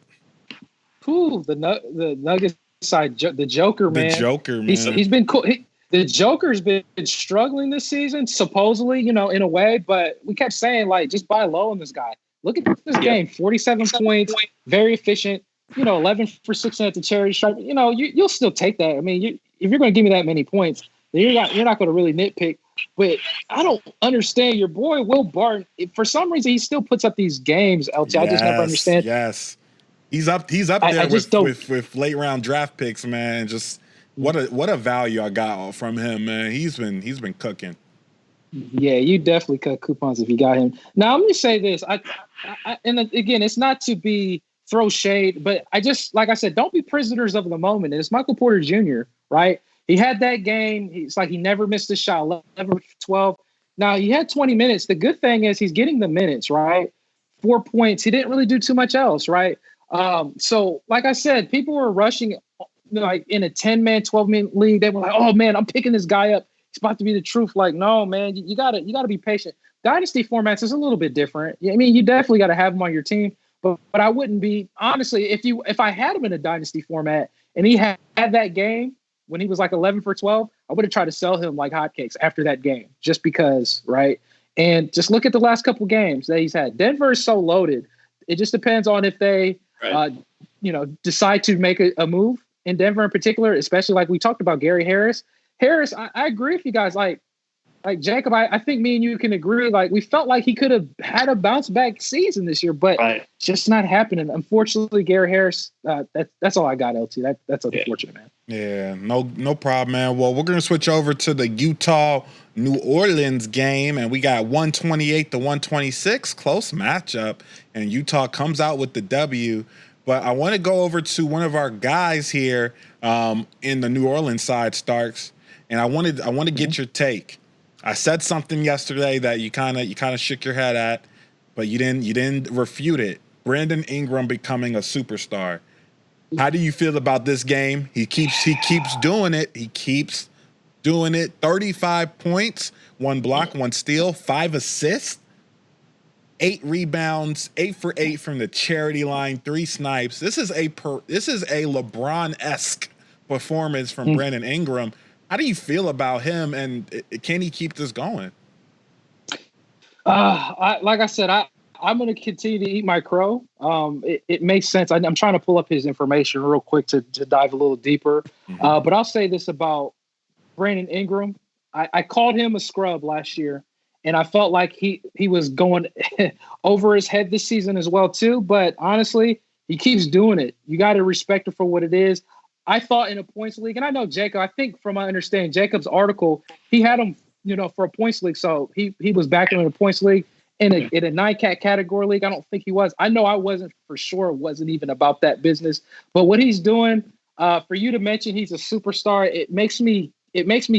The Nuggets side, the Joker, man. The Joker, man. He's been cool. The Joker's been struggling this season, supposedly, in a way, but we kept saying, just buy low on this guy. Look at this game, 47 points, very efficient, 11 for 16 at the charity stripe. You'll still take that. If you're going to give me that many points, then you're not going to really nitpick. But I don't understand your boy, Will Barton. For some reason, he still puts up these games, LT. I just never understand. Yes. He's up there with late round draft picks, man. Just what a value I got from him, man. He's been cooking. Yeah, you definitely cut coupons if you got him. Now I'm gonna say this. And again, it's not to throw shade, but I just, like I said, don't be prisoners of the moment. And it's Michael Porter Jr., right? He had that game. It's like he never missed a shot. 11 12. Now he had 20 minutes. The good thing is he's getting the minutes, right? 4 points. He didn't really do too much else, right? So like I said, people were rushing, like in a 10-man, 12-man league. They were like, "Oh man, I'm picking this guy up. He's about to be the truth." Like, no, man, you gotta be patient. Dynasty formats is a little bit different. You definitely got to have him on your team, but I wouldn't be, honestly, if I had him in a Dynasty format and he had that game when he was like 11 for 12, I would have tried to sell him like hotcakes after that game, just because, right? And just look at the last couple games that he's had. Denver is so loaded. It just depends on if they, decide to make a move in Denver in particular, especially like we talked about Gary Harris. I agree with you guys. Like, like Jacob, I think me and you can agree. Like we felt like he could have had a bounce back season this year, but just not happening. Unfortunately, Gary Harris. That's all I got. LT. That's unfortunate, man. Yeah, no problem, man. Well, we're gonna switch over to the Utah New Orleans game, and we got 128 to 126, close matchup, and Utah comes out with the W. But I want to go over to one of our guys here in the New Orleans side, Starks, and I want to get your take. I said something yesterday that you kind of shook your head at, but you didn't refute it. Brandon Ingram becoming a superstar. How do you feel about this game? He keeps doing it. He keeps doing it. 35 points, 1 block, 1 steal, 5 assists, 8 rebounds, 8 for 8 from the charity line, 3 snipes. This is a LeBron-esque performance from Brandon Ingram. How do you feel about him, and can he keep this going? Like I said, I'm going to continue to eat my crow. It makes sense. I'm trying to pull up his information real quick to dive a little deeper. But I'll say this about Brandon Ingram. I called him a scrub last year, and I felt like he was going over his head this season as well too. But honestly, he keeps doing it. You got to respect it for what it is. I thought in a points league, and I know Jacob, I think from my understanding, Jacob's article, he had him, for a points league. So he was back in a points league. In a nine-cat category league, I don't think he was. I know I wasn't for sure. It wasn't even about that business. But what he's doing, for you to mention he's a superstar, it makes me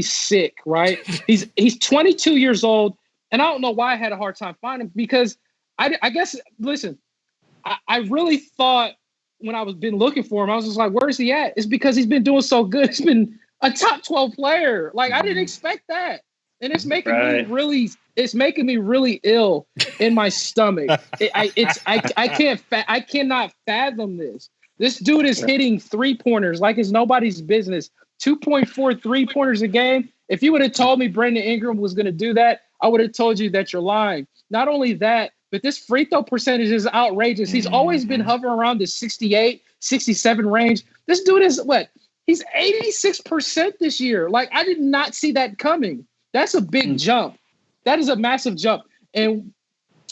sick, right? He's 22 years old, and I don't know why I had a hard time finding him because I guess, listen, I really thought when I was been looking for him, I was just like, where is he at? It's because he's been doing so good. He's been a top 12 player. Like, I didn't expect that. And it's making me really ill in my stomach. I cannot fathom this. This dude is hitting 3-pointers like it's nobody's business. 2.4 3-pointers a game. If you would have told me Brandon Ingram was going to do that, I would have told you that you're lying. Not only that, but this free throw percentage is outrageous. He's always been hovering around the 68, 67 range. This dude is what? He's 86% this year. Like, I did not see that coming. That's a big jump. That is a massive jump. And,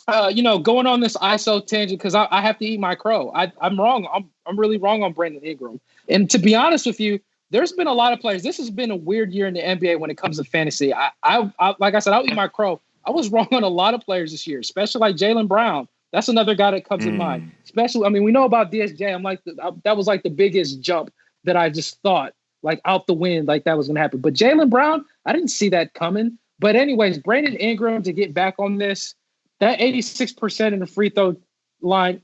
going on this ISO tangent, because I have to eat my crow. I'm wrong. I'm really wrong on Brandon Ingram. And to be honest with you, there's been a lot of players. This has been a weird year in the NBA when it comes to fantasy. I like I said, I'll eat my crow. I was wrong on a lot of players this year, especially like Jaylen Brown. That's another guy that comes in mind. Especially, we know about DSJ. I'm like, that was like the biggest jump that I just thought, like out the wind, like that was going to happen. But Jaylen Brown, I didn't see that coming. But anyways, Brandon Ingram, to get back on this, that 86% in the free throw line,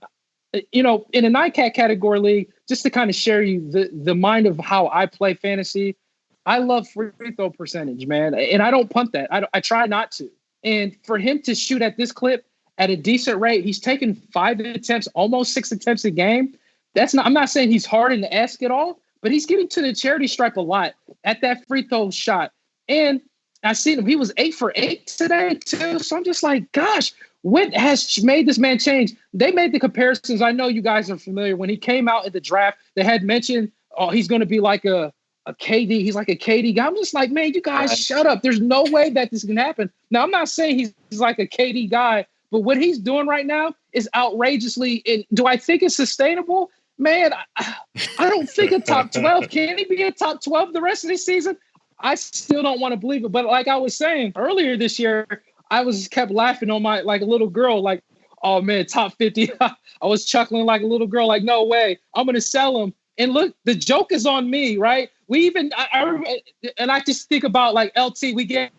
in a nine-cat category league, just to kind of share you the mind of how I play fantasy, I love free throw percentage, man. And I don't punt that. I try not to. And for him to shoot at this clip at a decent rate, he's taking 5 attempts, almost 6 attempts a game. I'm not saying he's hard and esque at all, but he's getting to the charity stripe a lot at that free throw shot. And I seen him. He was 8 for 8 today too. So I'm just like, gosh, what has made this man change? They made the comparisons. I know you guys are familiar. When he came out at the draft, they had mentioned, he's going to be like a KD. He's like a KD guy. I'm just like, man, you guys shut up. There's no way that this can happen. Now, I'm not saying he's like a KD guy, but what he's doing right now is outrageously. And do I think it's sustainable? Man, I don't think a top 12. Can he be a top 12 the rest of the season? I still don't want to believe it. But like I was saying earlier this year, I kept laughing on my, like a little girl, like, oh man, top 50. I was chuckling like a little girl, like, no way, I'm going to sell him. And look, the joke is on me, right? We even, I just think about like LT, we gave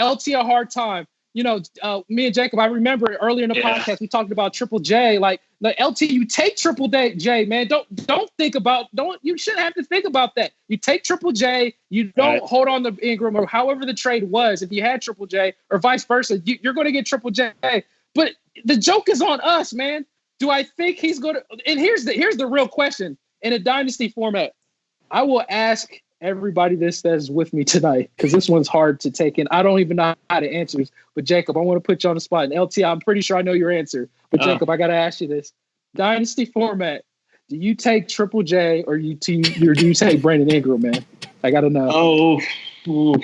LT a hard time. Me and Jacob, I remember earlier in the podcast, we talked about Triple J. Like LT, you take Triple J, man. You shouldn't have to think about that. You take Triple J, you don't hold on to Ingram or however the trade was. If you had Triple J or vice versa, you're going to get Triple J. But the joke is on us, man. Do I think he's going to? And here's the real question in a dynasty format. I will ask everybody this that's with me tonight, because this one's hard to take in. I don't even know how to answer this. But Jacob, I want to put you on the spot. And LT, I'm pretty sure I know your answer. But Jacob, I got to ask you this. Dynasty format, do you take Triple J or do you take Brandon Ingram, man? I got to know. Oh.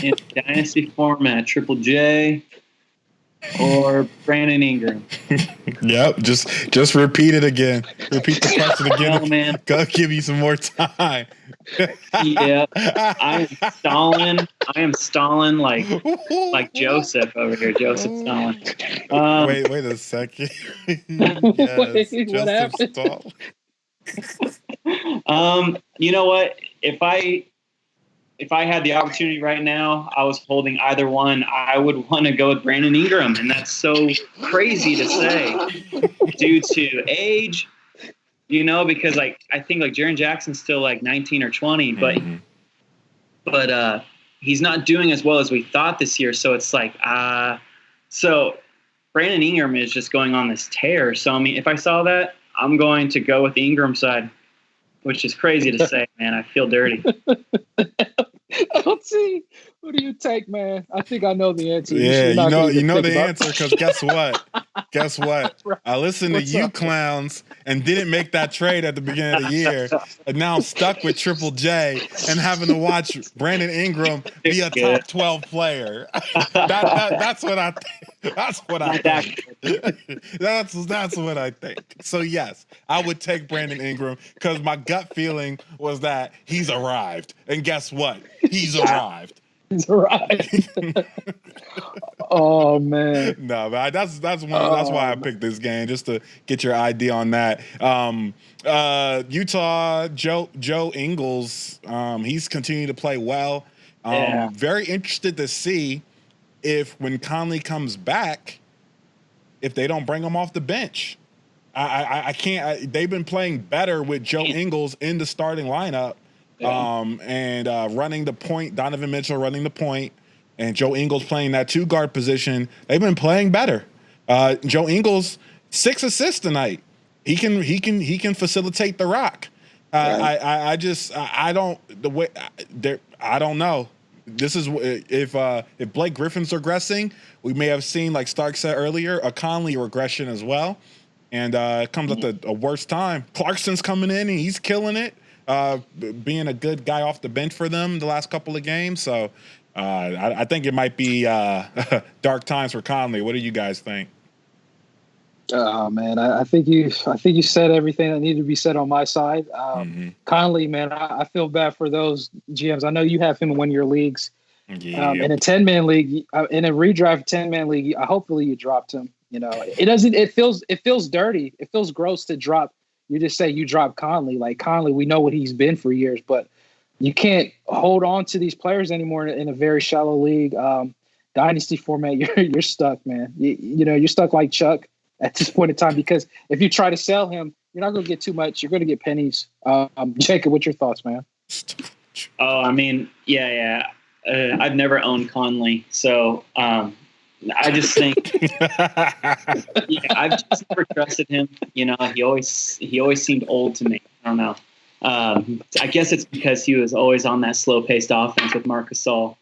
in Dynasty format, Triple J or Brandon Ingram? Yep, just repeat it again. Repeat the question again. Oh, man. Go give you some more time. Yeah, I am stalling like Joseph over here. Joseph Stalin. Wait a second. Yes, Wait, what happened? Stalin. You know what? If I had the opportunity right now, I was holding either one. I would want to go with Brandon Ingram, and that's so crazy to say due to age. Because I think Jaren Jackson's still 19 or 20, but he's not doing as well as we thought this year. So it's so Brandon Ingram is just going on this tear. So I mean, if I saw that, I'm going to go with the Ingram side, which is crazy to say, man. I feel dirty. Let's see. Who do you take, man? I think I know the answer. Yeah, you know the answer, because guess what? I listened to you clowns and didn't make that trade at the beginning of the year, and now I'm stuck with Triple J and having to watch Brandon Ingram be a top 12 player. That's what I think. That's what I think. That's what I think. So yes, I would take Brandon Ingram because my gut feeling was that he's arrived, and guess what? He's arrived. He's arrived. Oh man. No, but that's why I picked this game, just to get your idea on that. Utah, Joe Ingles, he's continuing to play well. Very interested to see if when Conley comes back, if they don't bring him off the bench. I can't. They've been playing better with Joe Ingles in the starting lineup. And running the point, Donovan Mitchell running the point, and Joe Ingles playing that 2-guard position. They've been playing better. Joe Ingles, 6 assists tonight. He can facilitate the rock. I don't know. This is if Blake Griffin's regressing, we may have seen, like Stark said earlier, a Conley regression as well, and it comes at the worst time. Clarkson's coming in and he's killing it. Being a good guy off the bench for them the last couple of games. So I think it might be dark times for Conley. What do you guys think? Oh man, I think you said everything that needed to be said on my side. Conley, man, I feel bad for those GMs. I know you have him in one of your leagues. Yeah. In a 10-man league, in a redraft 10-man league, hopefully you dropped him. It feels dirty. It feels gross to drop. You just say you drop Conley. Like Conley, we know what he's been for years, but you can't hold on to these players anymore in a very shallow league. Dynasty format, you're stuck, man. You're stuck like Chuck at this point in time, because if you try to sell him, you're not going to get too much. You're going to get pennies. Jacob, what's your thoughts, man? Oh, I mean, yeah. I've never owned Conley, so I just think, I've just never trusted him. He always seemed old to me. I don't know. I guess it's because he was always on that slow-paced offense with Marc Gasol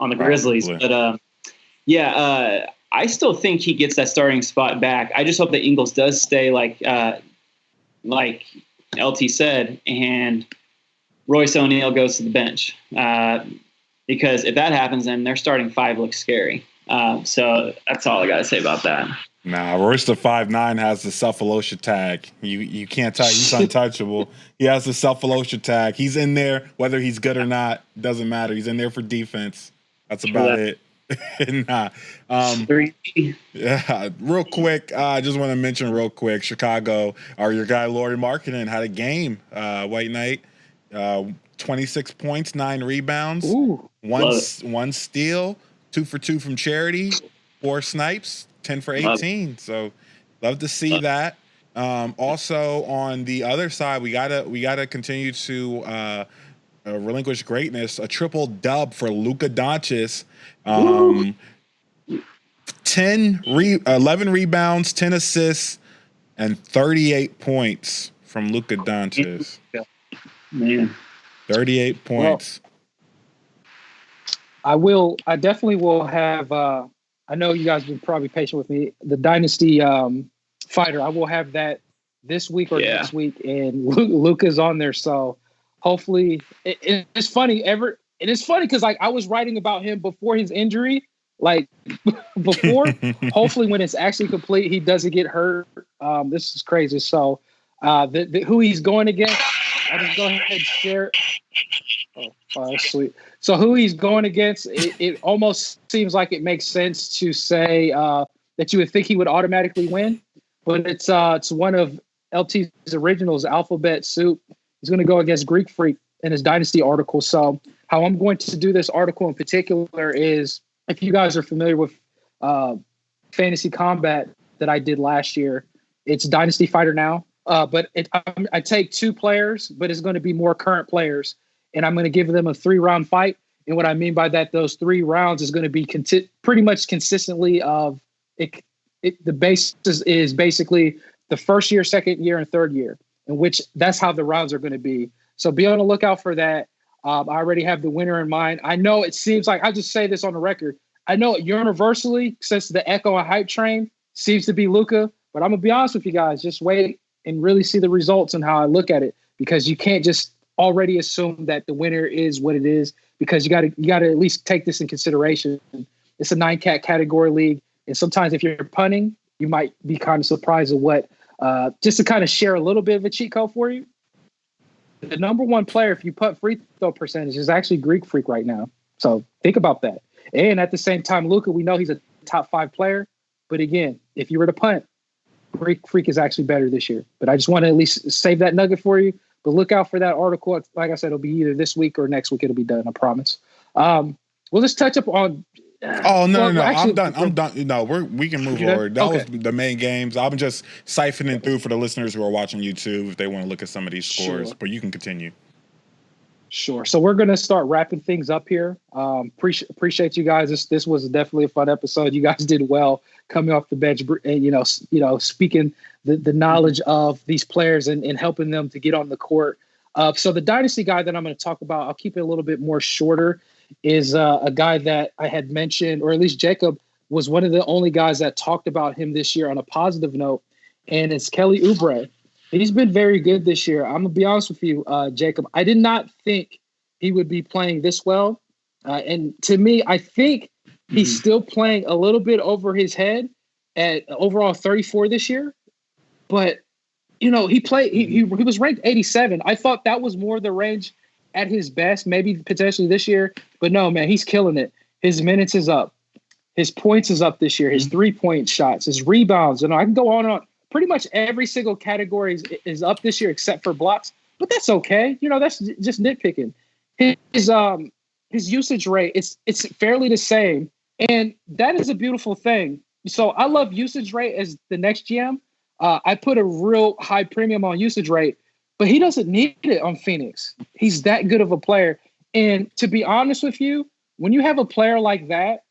on the Grizzlies. But I still think he gets that starting spot back. I just hope that Ingles does stay like LT said, and Royce O'Neal goes to the bench. Because if that happens, then their starting 5 looks scary. So that's all I got to say about that. Nah, Royce the 5'9" has the Cephalosha tag. You can't tell. He's untouchable. He has the Cephalosha tag. He's in there, whether he's good or not, doesn't matter. He's in there for defense. That's about it. Nah. Real quick, I just want to mention real quick, Chicago, your guy Lauri Markkanen had a game, White Knight. 26 points, 9 rebounds, one steal, 2 for 2 from charity, 4 snipes, 10 for 18. So love to see that. Also on the other side, we gotta continue to relinquish greatness. A triple dub for Luka Doncic. 11 rebounds, 10 assists, and 38 points from Luka Doncic. Man. 38 points. Well, I definitely will have, I know you guys have been probably patient with me, the Dynasty Fighter. I will have that this week or next week, and Luka's on there. So hopefully, it's funny. And it's funny because I was writing about him before his injury, before. Hopefully, when it's actually complete, he doesn't get hurt. This is crazy. So, who he's going against, I'll just go ahead and share. Oh, sweet. So who he's going against, it almost seems like it makes sense to say that you would think he would automatically win, but it's one of LT's originals, Alphabet Soup. He's going to go against Greek Freak in his Dynasty article. So how I'm going to do this article in particular is, if you guys are familiar with Fantasy Combat that I did last year, it's Dynasty Fighter now. But I take 2 players, but it's going to be more current players, and I'm going to give them a 3-round fight. And what I mean by that, those 3 rounds is going to be pretty much consistently of it. The basis is basically the first year, second year, and third year, in which that's how the rounds are going to be. So be on the lookout for that. I already have the winner in mind. I know it seems like, I'll just say this on the record, I know universally, since the echo and hype train seems to be Luka, but I'm going to be honest with you guys, just wait and really see the results and how I look at it, because you can't just already assume that the winner is what it is, because you got to at least take this in consideration. It's a 9-cat category league, and sometimes if you're punting, you might be kind of surprised at what. Just to kind of share a little bit of a cheat code for you, the number 1 player if you punt free throw percentage is actually Greek Freak right now. So think about that. And at the same time, Luka, we know he's a top 5 player, but again, if you were to punt, Greek Freak is actually better this year. But I just want to at least save that nugget for you. But look out for that article. Like I said, it'll be either this week or next week. It'll be done. I promise. We'll just touch up on. Oh no! Actually, I'm done. No, we can move forward. That was the main games. I'm just siphoning through for the listeners who are watching YouTube if they want to look at some of these scores. Sure. But you can continue. Sure. So we're going to start wrapping things up here. Appreciate you guys. This was definitely a fun episode. You guys did well coming off the bench and, speaking the knowledge of these players and helping them to get on the court. So the Dynasty guy that I'm going to talk about, I'll keep it a little bit more shorter, is a guy that I had mentioned, or at least Jacob was one of the only guys that talked about him this year on a positive note, and it's Kelly Oubre. He's been very good this year. I'm going to be honest with you, Jacob. I did not think he would be playing this well. And to me, I think he's still playing a little bit over his head at overall 34 this year. But, he was ranked 87. I thought that was more the range at his best, maybe potentially this year. But no, man, he's killing it. His minutes is up. His points is up this year. His 3-point shots, his rebounds. I can go on and on. Pretty much every single category is up this year except for blocks, but that's okay. That's just nitpicking. His usage rate, it's fairly the same, and that is a beautiful thing. So I love usage rate as the next GM. I put a real high premium on usage rate, but he doesn't need it on Phoenix. He's that good of a player. And to be honest with you, when you have a player like that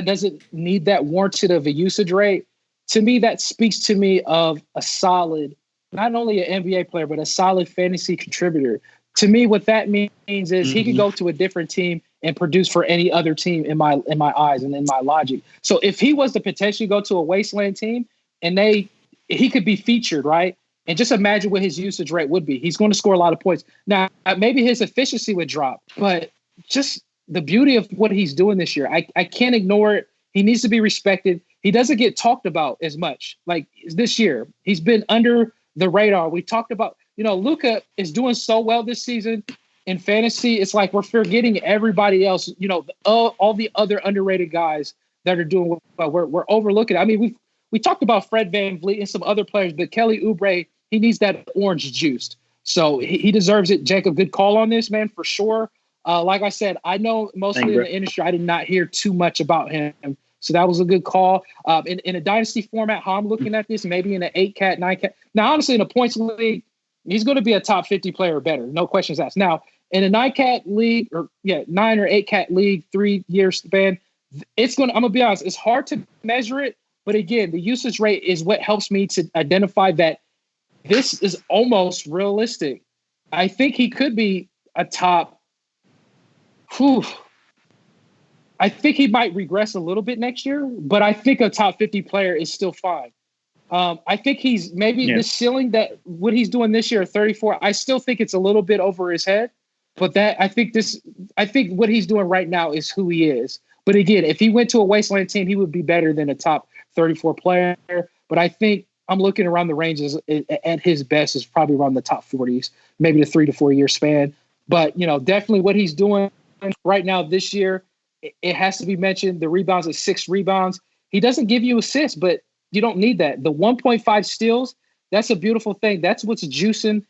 doesn't need that warranted of a usage rate, to me, that speaks to me of a solid, not only an NBA player, but a solid fantasy contributor. To me, what that means is he could go to a different team and produce for any other team in my eyes and in my logic. So if he was to potentially go to a wasteland team and he could be featured, right? And just imagine what his usage rate would be. He's going to score a lot of points. Now, maybe his efficiency would drop, but just the beauty of what he's doing this year, I can't ignore it. He needs to be respected. He doesn't get talked about as much. Like this year, he's been under the radar. We talked about, Luka is doing so well this season in fantasy. It's like we're forgetting everybody else, all the other underrated guys that are doing well. We're overlooking. I mean, we talked about Fred VanVleet and some other players, but Kelly Oubre, he needs that orange juiced. So he deserves it. Jacob, good call on this, man, for sure. Like I said, I know mostly in the industry, I did not hear too much about him. So that was a good call. In a dynasty format, how I'm looking at this, maybe in an 8-cat, 9-cat. Now, honestly, in a points league, he's going to be a top 50 player or better. No questions asked. Now, in a 9-cat league, 9 or 8-cat league, 3-year span, I'm going to be honest, it's hard to measure it. But again, the usage rate is what helps me to identify that this is almost realistic. I think he could be a top. I think he might regress a little bit next year, but I think a top 50 player is still fine. I think he's maybe the ceiling that what he's doing this year at 34. I still think it's a little bit over his head, But I think what he's doing right now is who he is. But again, if he went to a wasteland team, he would be better than a top 34 player. But I think I'm looking around the ranges at his best is probably around the top 40s, maybe the 3 to 4 year span. But, definitely what he's doing right now this year, it has to be mentioned. The rebounds at 6 rebounds. He doesn't give you assists, but you don't need that. The 1.5 steals, that's a beautiful thing. That's what's juicing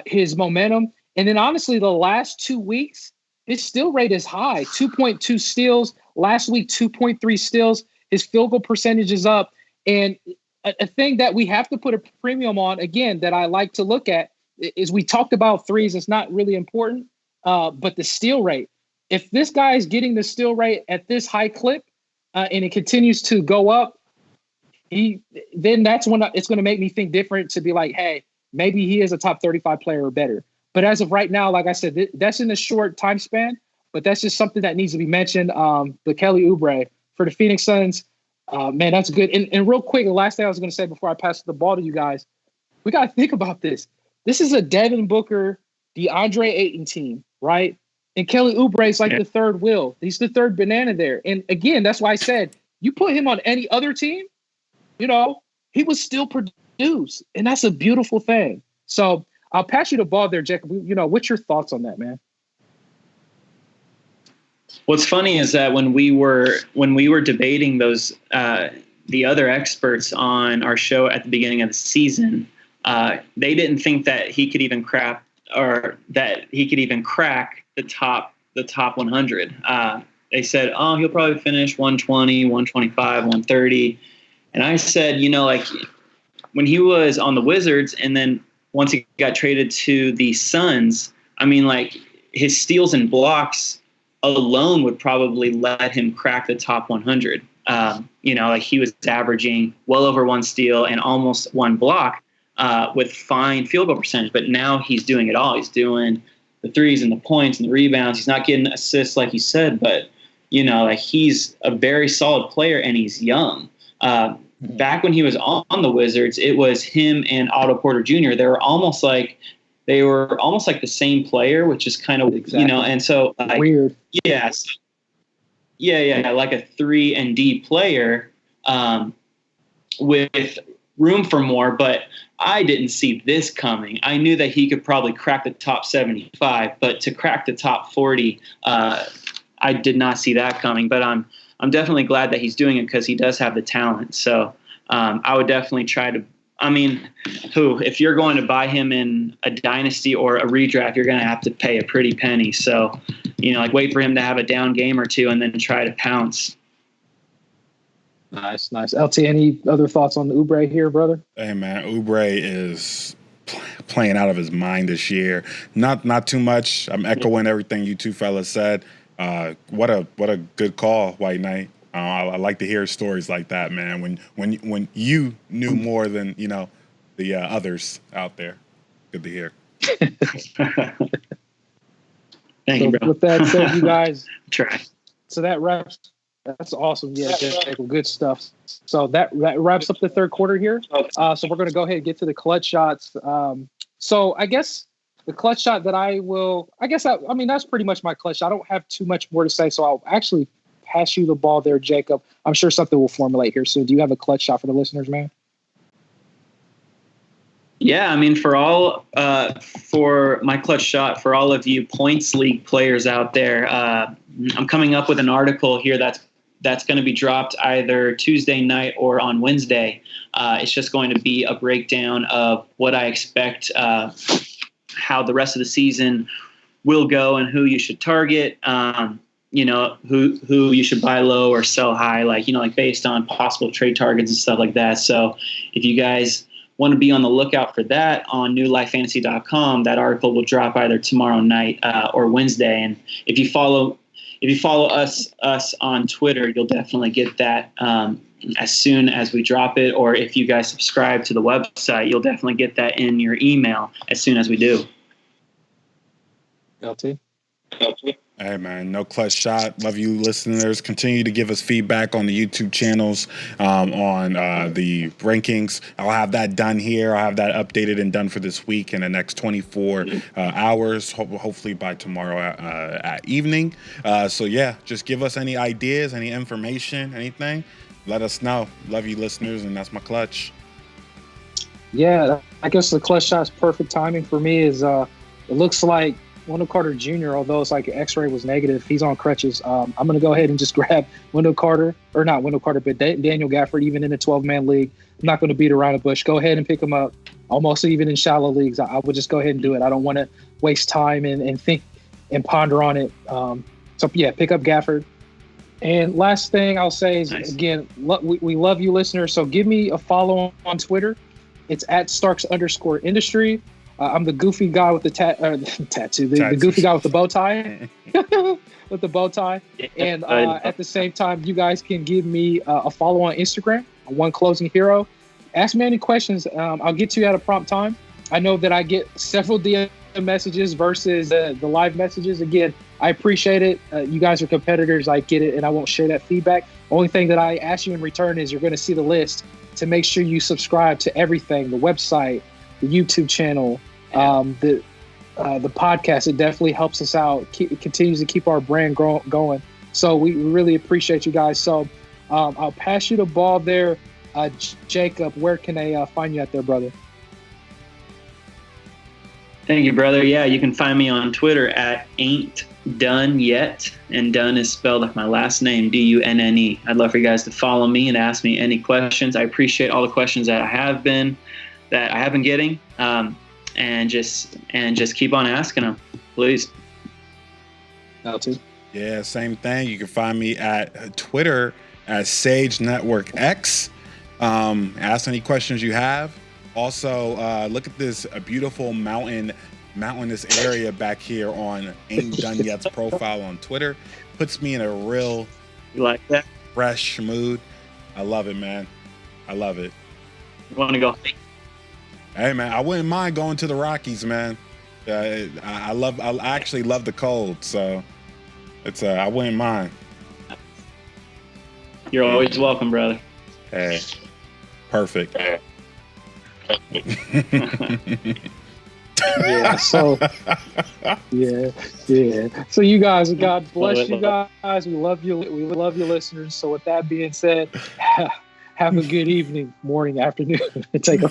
his momentum. And then honestly, the last 2 weeks, his steal rate is high, 2.2 steals. Last week, 2.3 steals. His field goal percentage is up. And a thing that we have to put a premium on, again, that I like to look at is we talked about threes. It's not really important, but the steal rate. If this guy is getting the steal rate at this high clip and it continues to go up, then that's when it's going to make me think different to be like, hey, maybe he is a top 35 player or better. But as of right now, like I said, that's in a short time span, but that's just something that needs to be mentioned. The Kelly Oubre for the Phoenix Suns, man, that's good. And real quick, the last thing I was going to say before I pass the ball to you guys, we got to think about this. This is a Devin Booker, DeAndre Ayton team, right? And Kelly Oubre is like the third wheel. He's the third banana there. And again, that's why I said, you put him on any other team, he would still produce. And that's a beautiful thing. So I'll pass you the ball there, Jacob. What's your thoughts on that, man? What's funny is that when we were debating those the other experts on our show at the beginning of the season, they didn't think that he could even crack the top 100. They said, oh, he'll probably finish 120, 125, 130. And I said, when he was on the Wizards and then once he got traded to the Suns, I mean, his steals and blocks alone would probably let him crack the top 100. He was averaging well over 1 steal and almost 1 block with fine field goal percentage. But now he's doing it all. He's doing the threes and the points and the rebounds. He's not getting assists like you said, but, he's a very solid player and he's young. Back when he was on the Wizards, it was him and Otto Porter Jr. They were almost like the same player, which is kind of, and so weird. Yes. Yeah. Like a 3 and D player with room for more, but I didn't see this coming. I knew that he could probably crack the top 75, but to crack the top 40, I did not see that coming, but I'm definitely glad that he's doing it because he does have the talent. So I would definitely try to, if you're going to buy him in a dynasty or a redraft, you're going to have to pay a pretty penny. So, wait for him to have a down game or two and then try to pounce. Nice. LT, any other thoughts on the Oubre here, brother? Hey, man, Oubre is playing out of his mind this year. Not too much. I'm echoing everything you two fellas said. What a good call, White Knight. I like to hear stories like that, man. When you knew more than the others out there. Good to hear. Thank you, bro. With that said, you guys, try. So that wraps. That's awesome. Yeah, good stuff. So that wraps up the third quarter here. So we're going to go ahead and get to the clutch shots. So I guess the clutch shot that that's pretty much my clutch. I don't have too much more to say, so I'll actually pass you the ball there, Jacob. I'm sure something will formulate here. So do you have a clutch shot for the listeners, man? Yeah, for my clutch shot, for all of you points league players out there, I'm coming up with an article here that's going to be dropped either Tuesday night or on Wednesday. It's just going to be a breakdown of what I expect, how the rest of the season will go and who you should target, who you should buy low or sell high, based on possible trade targets and stuff like that. So if you guys want to be on the lookout for that on newlifefantasy.com, that article will drop either tomorrow night or Wednesday. And if you follow us on Twitter, you'll definitely get that as soon as we drop it. Or if you guys subscribe to the website, you'll definitely get that in your email as soon as we do. LT? Hey, Hey, man, no clutch shot. Love you, listeners. Continue to give us feedback on the YouTube channels, on the rankings. I'll have that done here. I'll have that updated and done for this week in the next 24 hours, hopefully by tomorrow at evening. So, yeah, just give us any ideas, any information, anything. Let us know. Love you, listeners, and that's my clutch. Yeah, I guess the clutch shot's perfect timing for me is it looks like Wendell Carter Jr., although it's like X-ray was negative, he's on crutches. I'm going to go ahead and just grab Wendell Carter, or not Wendell Carter, but Daniel Gafford, even in a 12-man league. I'm not going to beat around the bush. Go ahead and pick him up. Almost even in shallow leagues, I would just go ahead and do it. I don't want to waste time and think and ponder on it. So, yeah, pick up Gafford. And last thing I'll say is, again, we love you, listeners. So give me a follow on Twitter. It's @Starks_industry. I'm the goofy guy with the tattoo, the goofy guy with the bow tie, And at the same time, you guys can give me a follow on Instagram, One Closing Hero. Ask me any questions. I'll get to you at a prompt time. I know that I get several DM messages versus the live messages. Again, I appreciate it. You guys are competitors. I get it, and I won't share that feedback. Only thing that I ask you in return is you're going to see the list to make sure you subscribe to everything, the website, the YouTube channel, the podcast. It definitely helps us out. It continues to keep our brand going. So we really appreciate you guys. So I'll pass you the ball there. Jacob, where can they find you out there, brother? Thank you, brother. Yeah, you can find me on Twitter @Ain'tDoneYet, and Dunn is spelled like my last name, Dunne. I'd love for you guys to follow me and ask me any questions. I appreciate all the questions that I have been getting, and just keep on asking them, please. Yeah, same thing. You can find me at Twitter @Sage Network X. Ask any questions you have. Also, look at this beautiful mountainous area back here on Ain't Done Yet's profile on Twitter. Puts me in a real fresh mood. I love it, man. I love it. You want to go? Hey, man, I wouldn't mind going to the Rockies, man. I actually love the cold, so it's I wouldn't mind. You're always welcome, brother. Hey, perfect. Yeah. So you guys, God bless you guys. We love you. We love you, listeners. So with that being said, have a good evening, morning, afternoon. Take a